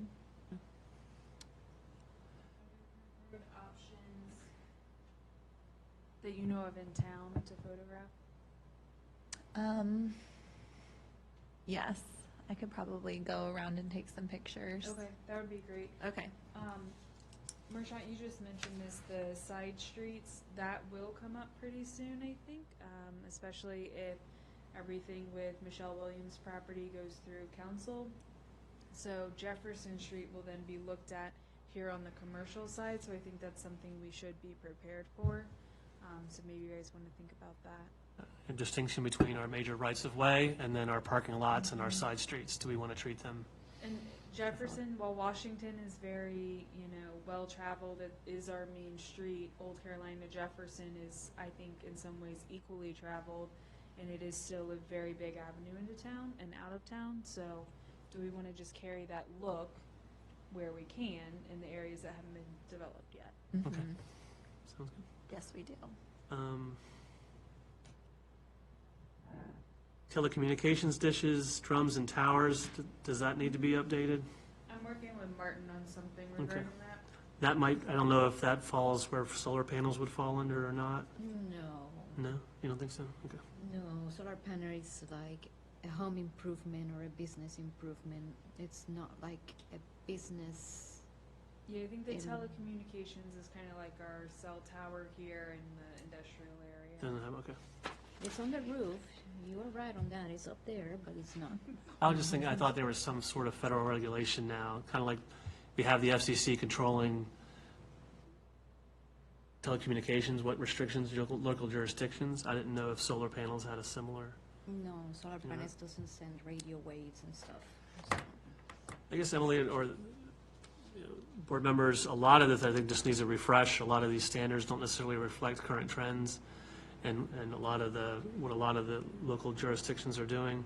Road options that you know of in town to photograph? Yes, I could probably go around and take some pictures. Okay, that would be great. Okay. Marchant, you just mentioned this, the side streets, that will come up pretty soon, I think, especially if everything with Michelle Williams' property goes through council. So Jefferson Street will then be looked at here on the commercial side, so I think that's something we should be prepared for. So maybe you guys want to think about that. a distinction between our major rights-of-way and then our parking lots and our side streets. Do we want to treat them? And Jefferson, while Washington is very, well-traveled, it is our main street. Old Carolina Jefferson is, I think, in some ways equally traveled, and it is still a very big avenue into town and out of town. So do we want to just carry that look where we can in the areas that haven't been developed yet? Okay. Mhm. Sounds good. Yes, we do. Telecommunications dishes, drums and towers, does that need to be updated? I'm working with Martin on something Okay. regarding that. That might, I don't know if that falls where solar panels would fall under or not. No, No, you don't think so? Okay. no, solar panel is like a home improvement or a business improvement. It's not like a business. Yeah, I think the In- telecommunications is kind of like our cell tower here in the industrial area. Doesn't have, okay. It's on the roof. You are right on that. It's up there, but it's not. I was just thinking, I thought there was some sort of federal regulation now, kind of like we have the FCC controlling telecommunications, what restrictions, local jurisdictions. I didn't know if solar panels had a similar. No, solar Yeah. panels doesn't send radio waves and stuff. So, I guess Emily or board members, a lot of this I think just needs a refresh. A lot of these standards don't necessarily reflect current trends and a lot of what a lot of the local jurisdictions are doing.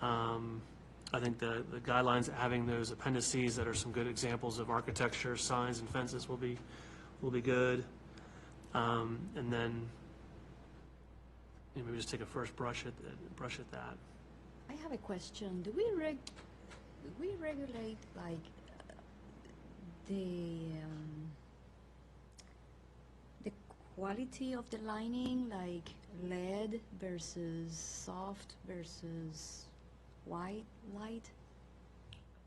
I think the guidelines, having those appendices that are some good examples of architecture, signs and fences will be good. And then maybe just take a first brush at that. I have a question. Do we regulate like the quality of the lining, like LED versus soft versus white light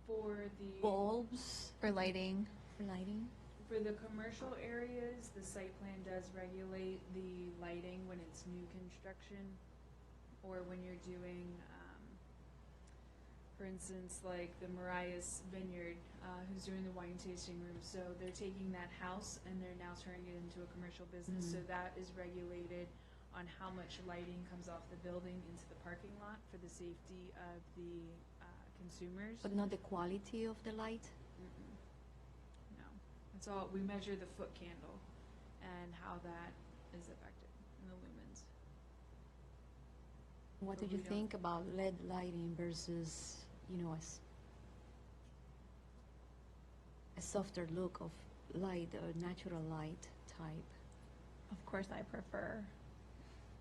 For the, bulbs For lighting, for lighting? for the commercial areas, the site plan does regulate the lighting when it's new construction or when you're doing, for instance, like the Mariah's Vineyard, who's doing the wine tasting room. So they're taking that house and they're now turning it into a commercial business. So that is regulated on how much lighting comes off the building into the parking lot for the safety of the consumers. But not the quality of the light? Mm-mm. No, it's all, we measure the foot candle and how that is affected in the lumens. What But do you we don't- think about LED lighting versus, a softer look of light, a natural light type? of course, I prefer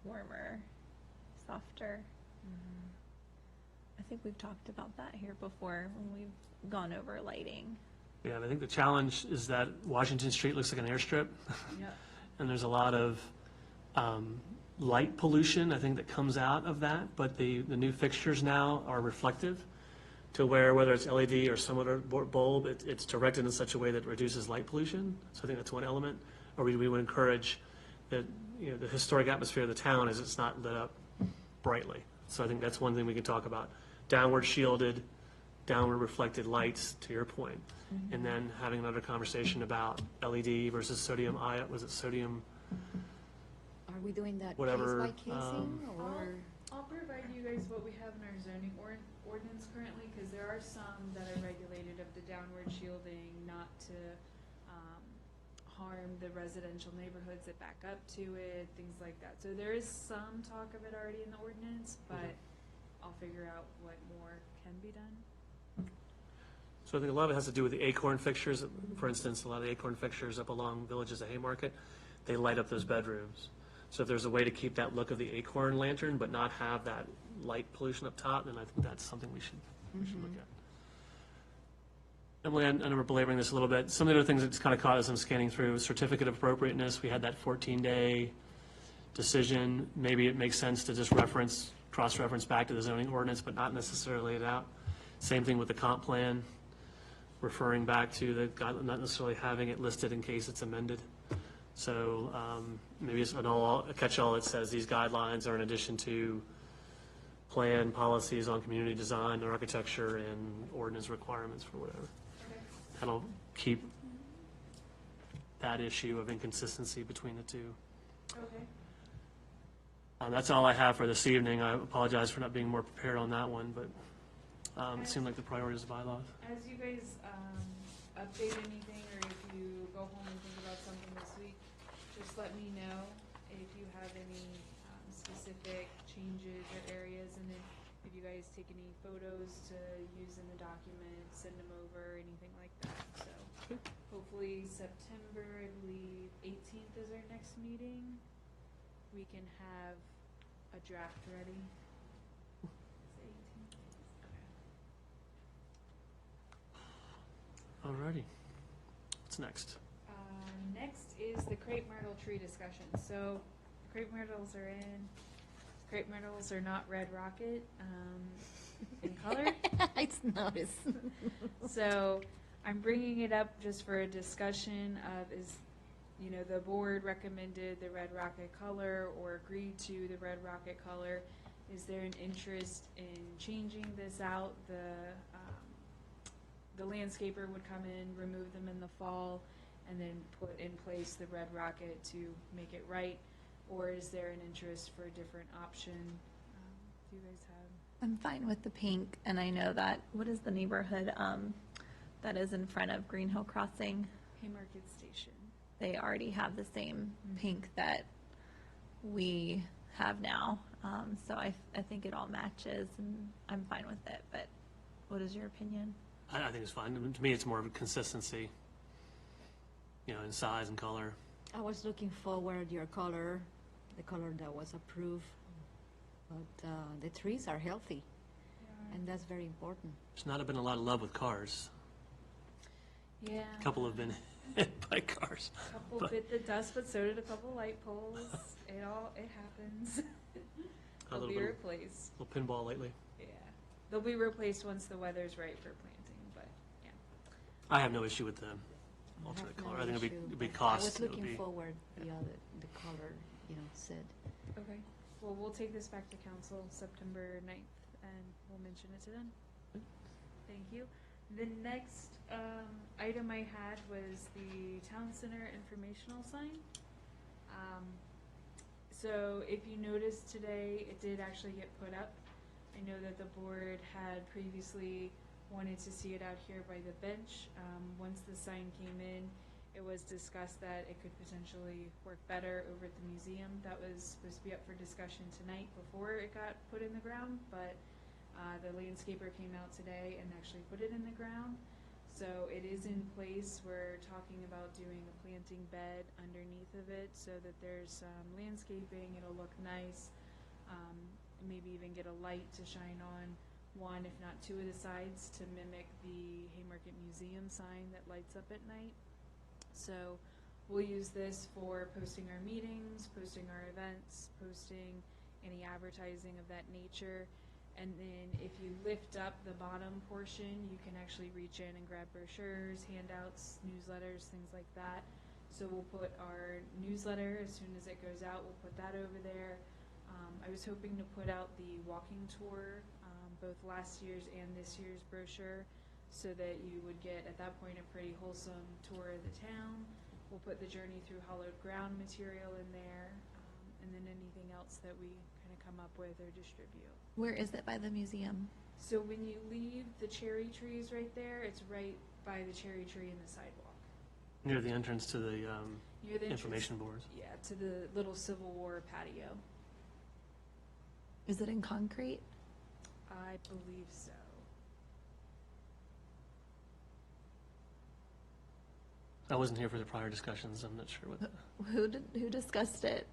warmer, softer. I think we've talked about that here before when we've gone over lighting. Yeah, and I think the challenge is that Washington Street looks like an airstrip, Yep. and there's a lot of light pollution, I think, that comes out of that, but the new fixtures now are reflective to where, whether it's LED or some other bulb, it's directed in such a way that reduces light pollution. So I think that's one element, or we would encourage that, the historic atmosphere of the town is it's not lit up brightly. So I think that's one thing we can talk about. Downward shielded, downward reflected lights, to your point. And then having another conversation about LED versus sodium ion, was it sodium? Are we doing that Whatever, case by casing or? I'll provide you guys what we have in our zoning ordinance currently, because there are some that are regulated of the downward shielding, not to harm the residential neighborhoods that back up to it, things like that. So there is some talk of it already in the ordinance, but I'll figure out what more can be done. So I think a lot of it has to do with the acorn fixtures. For instance, a lot of the acorn fixtures up along Villages of Haymarket, they light up those bedrooms. So if there's a way to keep that look of the acorn lantern, but not have that light pollution up top, then I think that's something we should look at. Emily, I know we're belaboring this a little bit. Some of the other things that just kind of caught us, I'm scanning through, certificate of appropriateness. We had that 14-day decision. Maybe it makes sense to just cross-reference back to the zoning ordinance, but not necessarily it out. Same thing with the comp plan, referring back to the guideline, not necessarily having it listed in case it's amended. So maybe it's a catch-all that says these guidelines are in addition to plan policies on community design and architecture and ordinance requirements for whatever. That'll keep that issue of inconsistency between the two. Okay. That's all I have for this evening. I apologize for not being more prepared on that one, but it seemed like the priority is the bylaws. As you guys update anything, or if you go home and think about something this week, just let me know if you have any specific changes or areas, and then if you guys take any photos to use in the document, send them over, anything like that. So hopefully September, I believe 18th is our next meeting. We can have a draft ready. Is it 18th? Okay. Alrighty. What's next? Next is the crepe myrtle tree discussion. So crepe myrtles are in. Crepe myrtles are not red rocket in color. I noticed. So I'm bringing it up just for a discussion of the board recommended the red rocket color or agreed to the red rocket color. Is there an interest in changing this out? The landscaper would come in, remove them in the fall, and then put in place the red rocket to make it right? Or is there an interest for a different option? Do you guys have? I'm fine with the pink, and I know that, what is the neighborhood that is in front of Green Hill Crossing? Haymarket Station. They already have the same Mhm. pink that we have now. So I think it all matches, and I'm fine with it, but what is your opinion? I think it's fine. To me, it's more of a consistency, in size and color. I was looking forward your color, the color that was approved, but the trees are healthy, and that's very important. There's not been a lot of love with cars. Yeah. A couple have been hit by cars. A couple but- bit the dust, but so did a couple light poles. It happens. A They'll little be bit- replaced. Little pinball lately. Yeah. They'll be replaced once the weather's right for planting, but yeah. I have no issue with the I alternate have no color. I think issue, it'd be but cost. I was It would looking be- forward the color, said. Okay. Well, we'll take this back to council September 9th, and we'll mention it to them. Thank you. The next item I had was the town center informational sign. So if you noticed today, it did actually get put up. I know that the board had previously wanted to see it out here by the bench. Once the sign came in, it was discussed that it could potentially work better over at the museum. That was supposed to be up for discussion tonight before it got put in the ground, but the landscaper came out today and actually put it in the ground. So it is in place. We're talking about doing a planting bed underneath of it so that there's landscaping. It'll look nice. Maybe even get a light to shine on one, if not two of the sides to mimic the Haymarket Museum sign that lights up at night. So we'll use this for posting our meetings, posting our events, posting any advertising of that nature. And then if you lift up the bottom portion, you can actually reach in and grab brochures, handouts, newsletters, things like that. So we'll put our newsletter as soon as it goes out, we'll put that over there. I was hoping to put out the walking tour, both last year's and this year's brochure, so that you would get, at that point, a pretty wholesome tour of the town. We'll put the Journey Through Hallowed Ground material in there, and then anything else that we kind of come up with or distribute. Where is it by the museum? So when you leave the cherry trees right there, it's right by the cherry tree and the sidewalk. Near the entrance to the Near the entrance- information boards. Yeah, to the little Civil War patio. Is it in concrete? I believe so. I wasn't here for the prior discussions. I'm not sure what. Who discussed it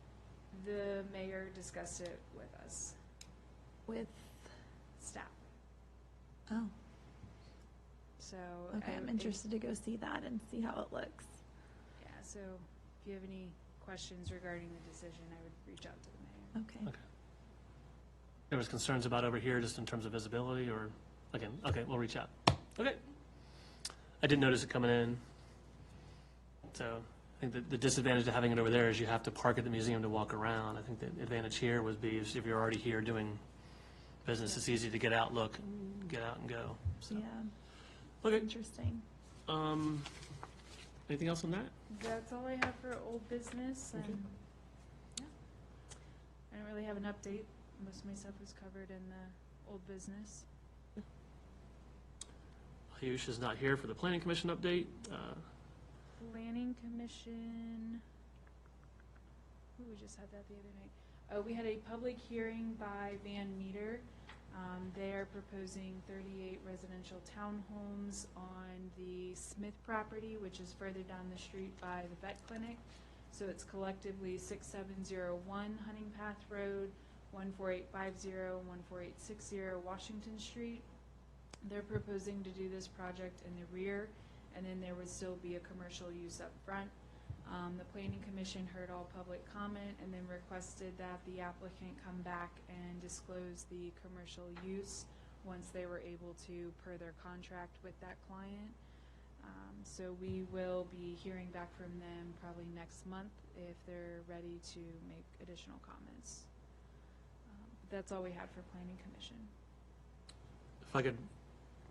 The mayor discussed it with us, with? staff. Oh, So. okay. I'm interested to go see that and see how it looks. Yeah, so if you have any questions regarding the decision, I would reach out to the mayor. Okay. Okay. There was concerns about over here just in terms of visibility or, again, okay, we'll reach out. Okay. I did notice it coming in. So I think that the disadvantage to having it over there is you have to park at the museum to walk around. I think the advantage here would be is if you're already here doing business, it's easy to get out, look, get out and go. So, Yeah. okay. Interesting. Anything else on that? That's all I have for old business, and, Okay. yeah. I don't really have an update. Most of my stuff was covered in the old business. Ayush is not here for the planning commission update. Planning Commission, ooh, we just had that the other night. We had a public hearing by Van Meter. They are proposing 38 residential townhomes on the Smith property, which is further down the street by the vet clinic. So it's collectively 6701 Hunting Path Road, 14850, 14860 Washington Street. They're proposing to do this project in the rear, and then there would still be a commercial use up front. The Planning Commission heard all public comment and then requested that the applicant come back and disclose the commercial use once they were able to, per their contract with that client. So we will be hearing back from them probably next month if they're ready to make additional comments. That's all we have for Planning Commission. If I could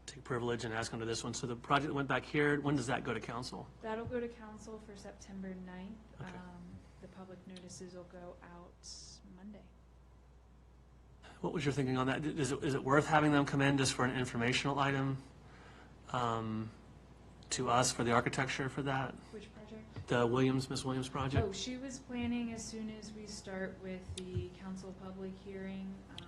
take privilege and ask under this one, so the project that went back here, when does that go to council? That'll go to council for September 9th. Okay. The public notices will go out Monday. What was your thinking on that? Is it worth having them come in just for an informational item to us for the architecture for that? Which project? The Miss Williams project? Oh, she was planning as soon as we start with the council public hearing,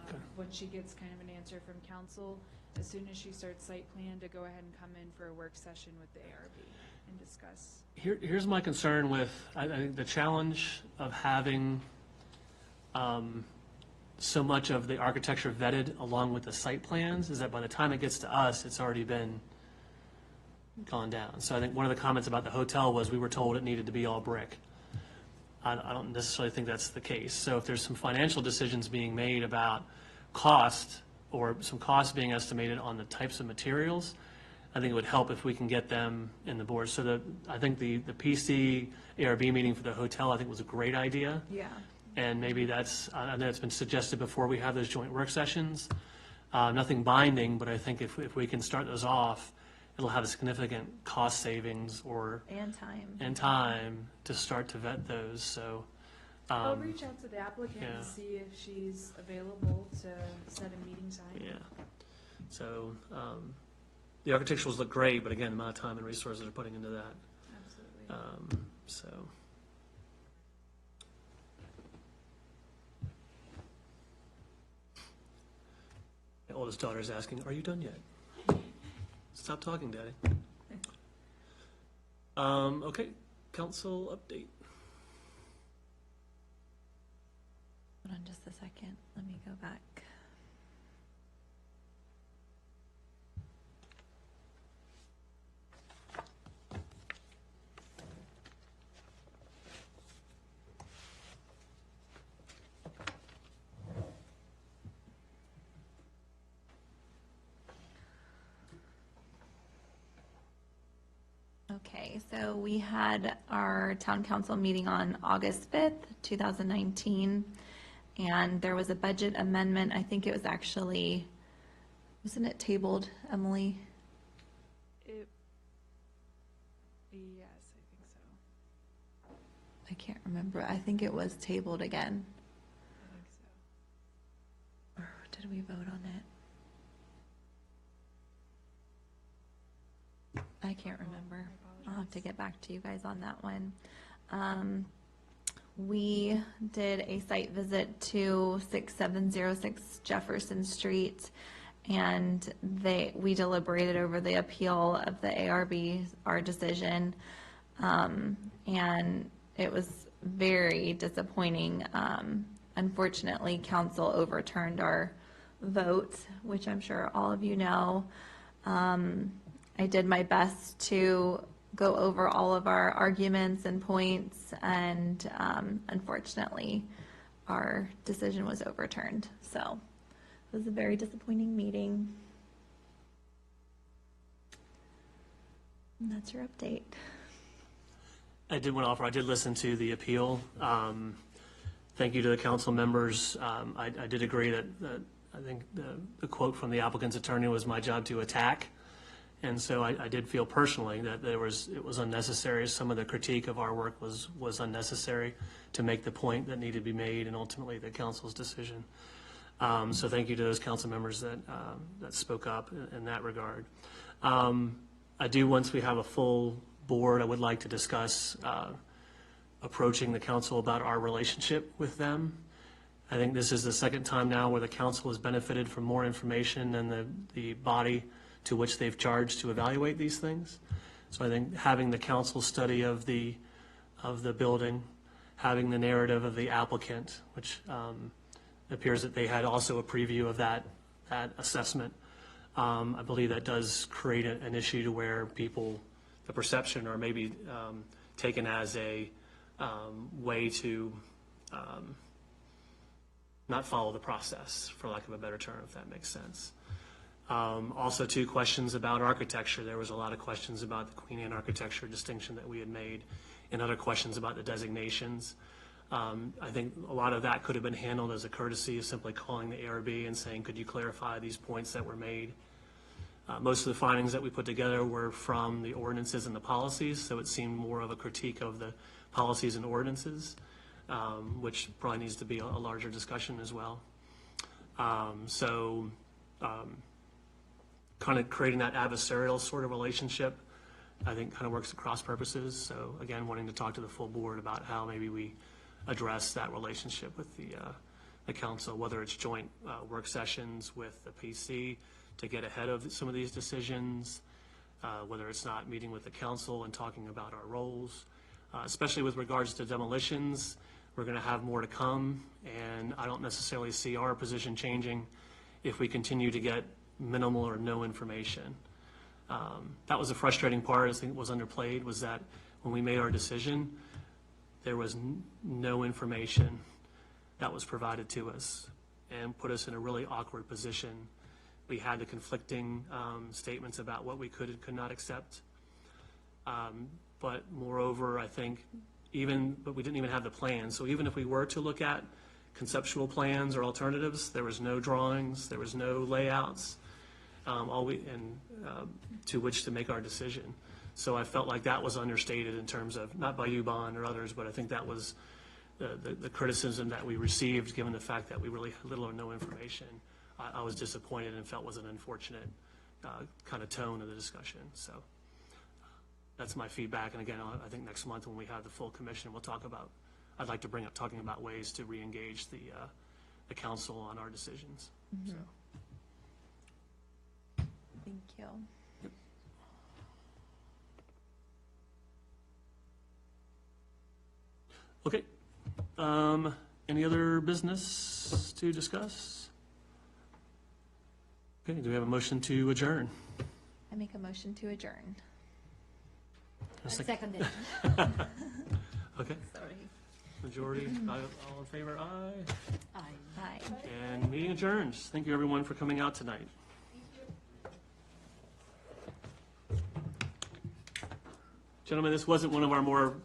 Okay. once she gets kind of an answer from council, as soon as she starts site plan, to go ahead and come in for a work session with the ARB and discuss. Here's my concern with, I think the challenge of having so much of the architecture vetted along with the site plans is that by the time it gets to us, it's already been gone down. So I think one of the comments about the hotel was we were told it needed to be all brick. I don't necessarily think that's the case. So if there's some financial decisions being made about cost or some costs being estimated on the types of materials, I think it would help if we can get them in the board. So I think the PC ARB meeting for the hotel, I think was a great idea. Yeah. And maybe that's, I know it's been suggested before we have those joint work sessions. Nothing binding, but I think if we can start those off, it'll have a significant cost savings And time. to start to vet those, so. I'll reach out to the applicant yeah. and see if she's available to set a meeting time. Yeah, so, the architecturals look great, but again, the amount of time and resources they're putting into that, Absolutely. so. My oldest daughter's asking, are you done yet? Stop talking, Daddy. Okay, council update. Hold on just a second. Let me go back. Okay, so we had our town council meeting on August 5th, 2019, and there was a budget amendment. I think it was actually, wasn't it tabled, Emily? Yes, I think so. I can't remember. I think it was tabled again. I think so. Or did we vote on it? I can't remember. I'll have to get back to you guys on that one. We did a site visit to 6706 Jefferson Street, and we deliberated over the appeal of the ARB, our decision, and it was very disappointing. Unfortunately, council overturned our vote, which I'm sure all of you know. I did my best to go over all of our arguments and points, and unfortunately, our decision was overturned. So it was a very disappointing meeting. And that's your update. I did want to offer, I did listen to the appeal. Thank you to the council members. I did agree that I think the quote from the applicant's attorney was my job to attack. And so I did feel personally that it was unnecessary. Some of the critique of our work was unnecessary to make the point that needed to be made and ultimately the council's decision. So thank you to those council members that spoke up in that regard. I do, once we have a full board, I would like to discuss approaching the council about our relationship with them. I think this is the second time now where the council has benefited from more information than the body to which they've charged to evaluate these things. So I think having the council study of the building, having the narrative of the applicant, which appears that they had also a preview of that assessment, I believe that does create an issue to where people, the perception or maybe taken as a way to not follow the process, for lack of a better term, if that makes sense. Also, two questions about architecture. There was a lot of questions about the Queen Anne architecture distinction that we had made, and other questions about the designations. I think a lot of that could have been handled as a courtesy of simply calling the ARB and saying, could you clarify these points that were made? Most of the findings that we put together were from the ordinances and the policies, so it seemed more of a critique of the policies and ordinances, which probably needs to be a larger discussion as well. Kind of creating that adversarial sort of relationship, I think kind of works at cross purposes. So again, wanting to talk to the full board about how maybe we address that relationship with the council, whether it's joint work sessions with the PC to get ahead of some of these decisions, whether it's not meeting with the council and talking about our roles, especially with regards to demolitions. We're going to have more to come, and I don't necessarily see our position changing if we continue to get minimal or no information. That was a frustrating part, I think was underplayed, was that when we made our decision, there was no information that was provided to us and put us in a really awkward position. We had the conflicting statements about what we could and could not accept. But moreover, I think but we didn't even have the plan. So even if we were to look at conceptual plans or alternatives, there was no drawings, there was no layouts, to which to make our decision. So I felt like that was understated in terms of, not by you, Bond, or others, but I think that was the criticism that we received, given the fact that we really had little or no information. I was disappointed and felt was an unfortunate kind of tone of the discussion. So that's my feedback. And again, I think next month when we have the full commission, I'd like to bring up talking about ways to re-engage the council on our decisions. So. Thank you. Okay. Any other business to discuss? Okay, do we have a motion to adjourn? I make a motion to adjourn. A second? Seconded. Okay, Sorry. majority, all in favor, aye. Aye. And meeting adjourned. Thank you everyone for coming out tonight. Gentlemen, this wasn't one of our more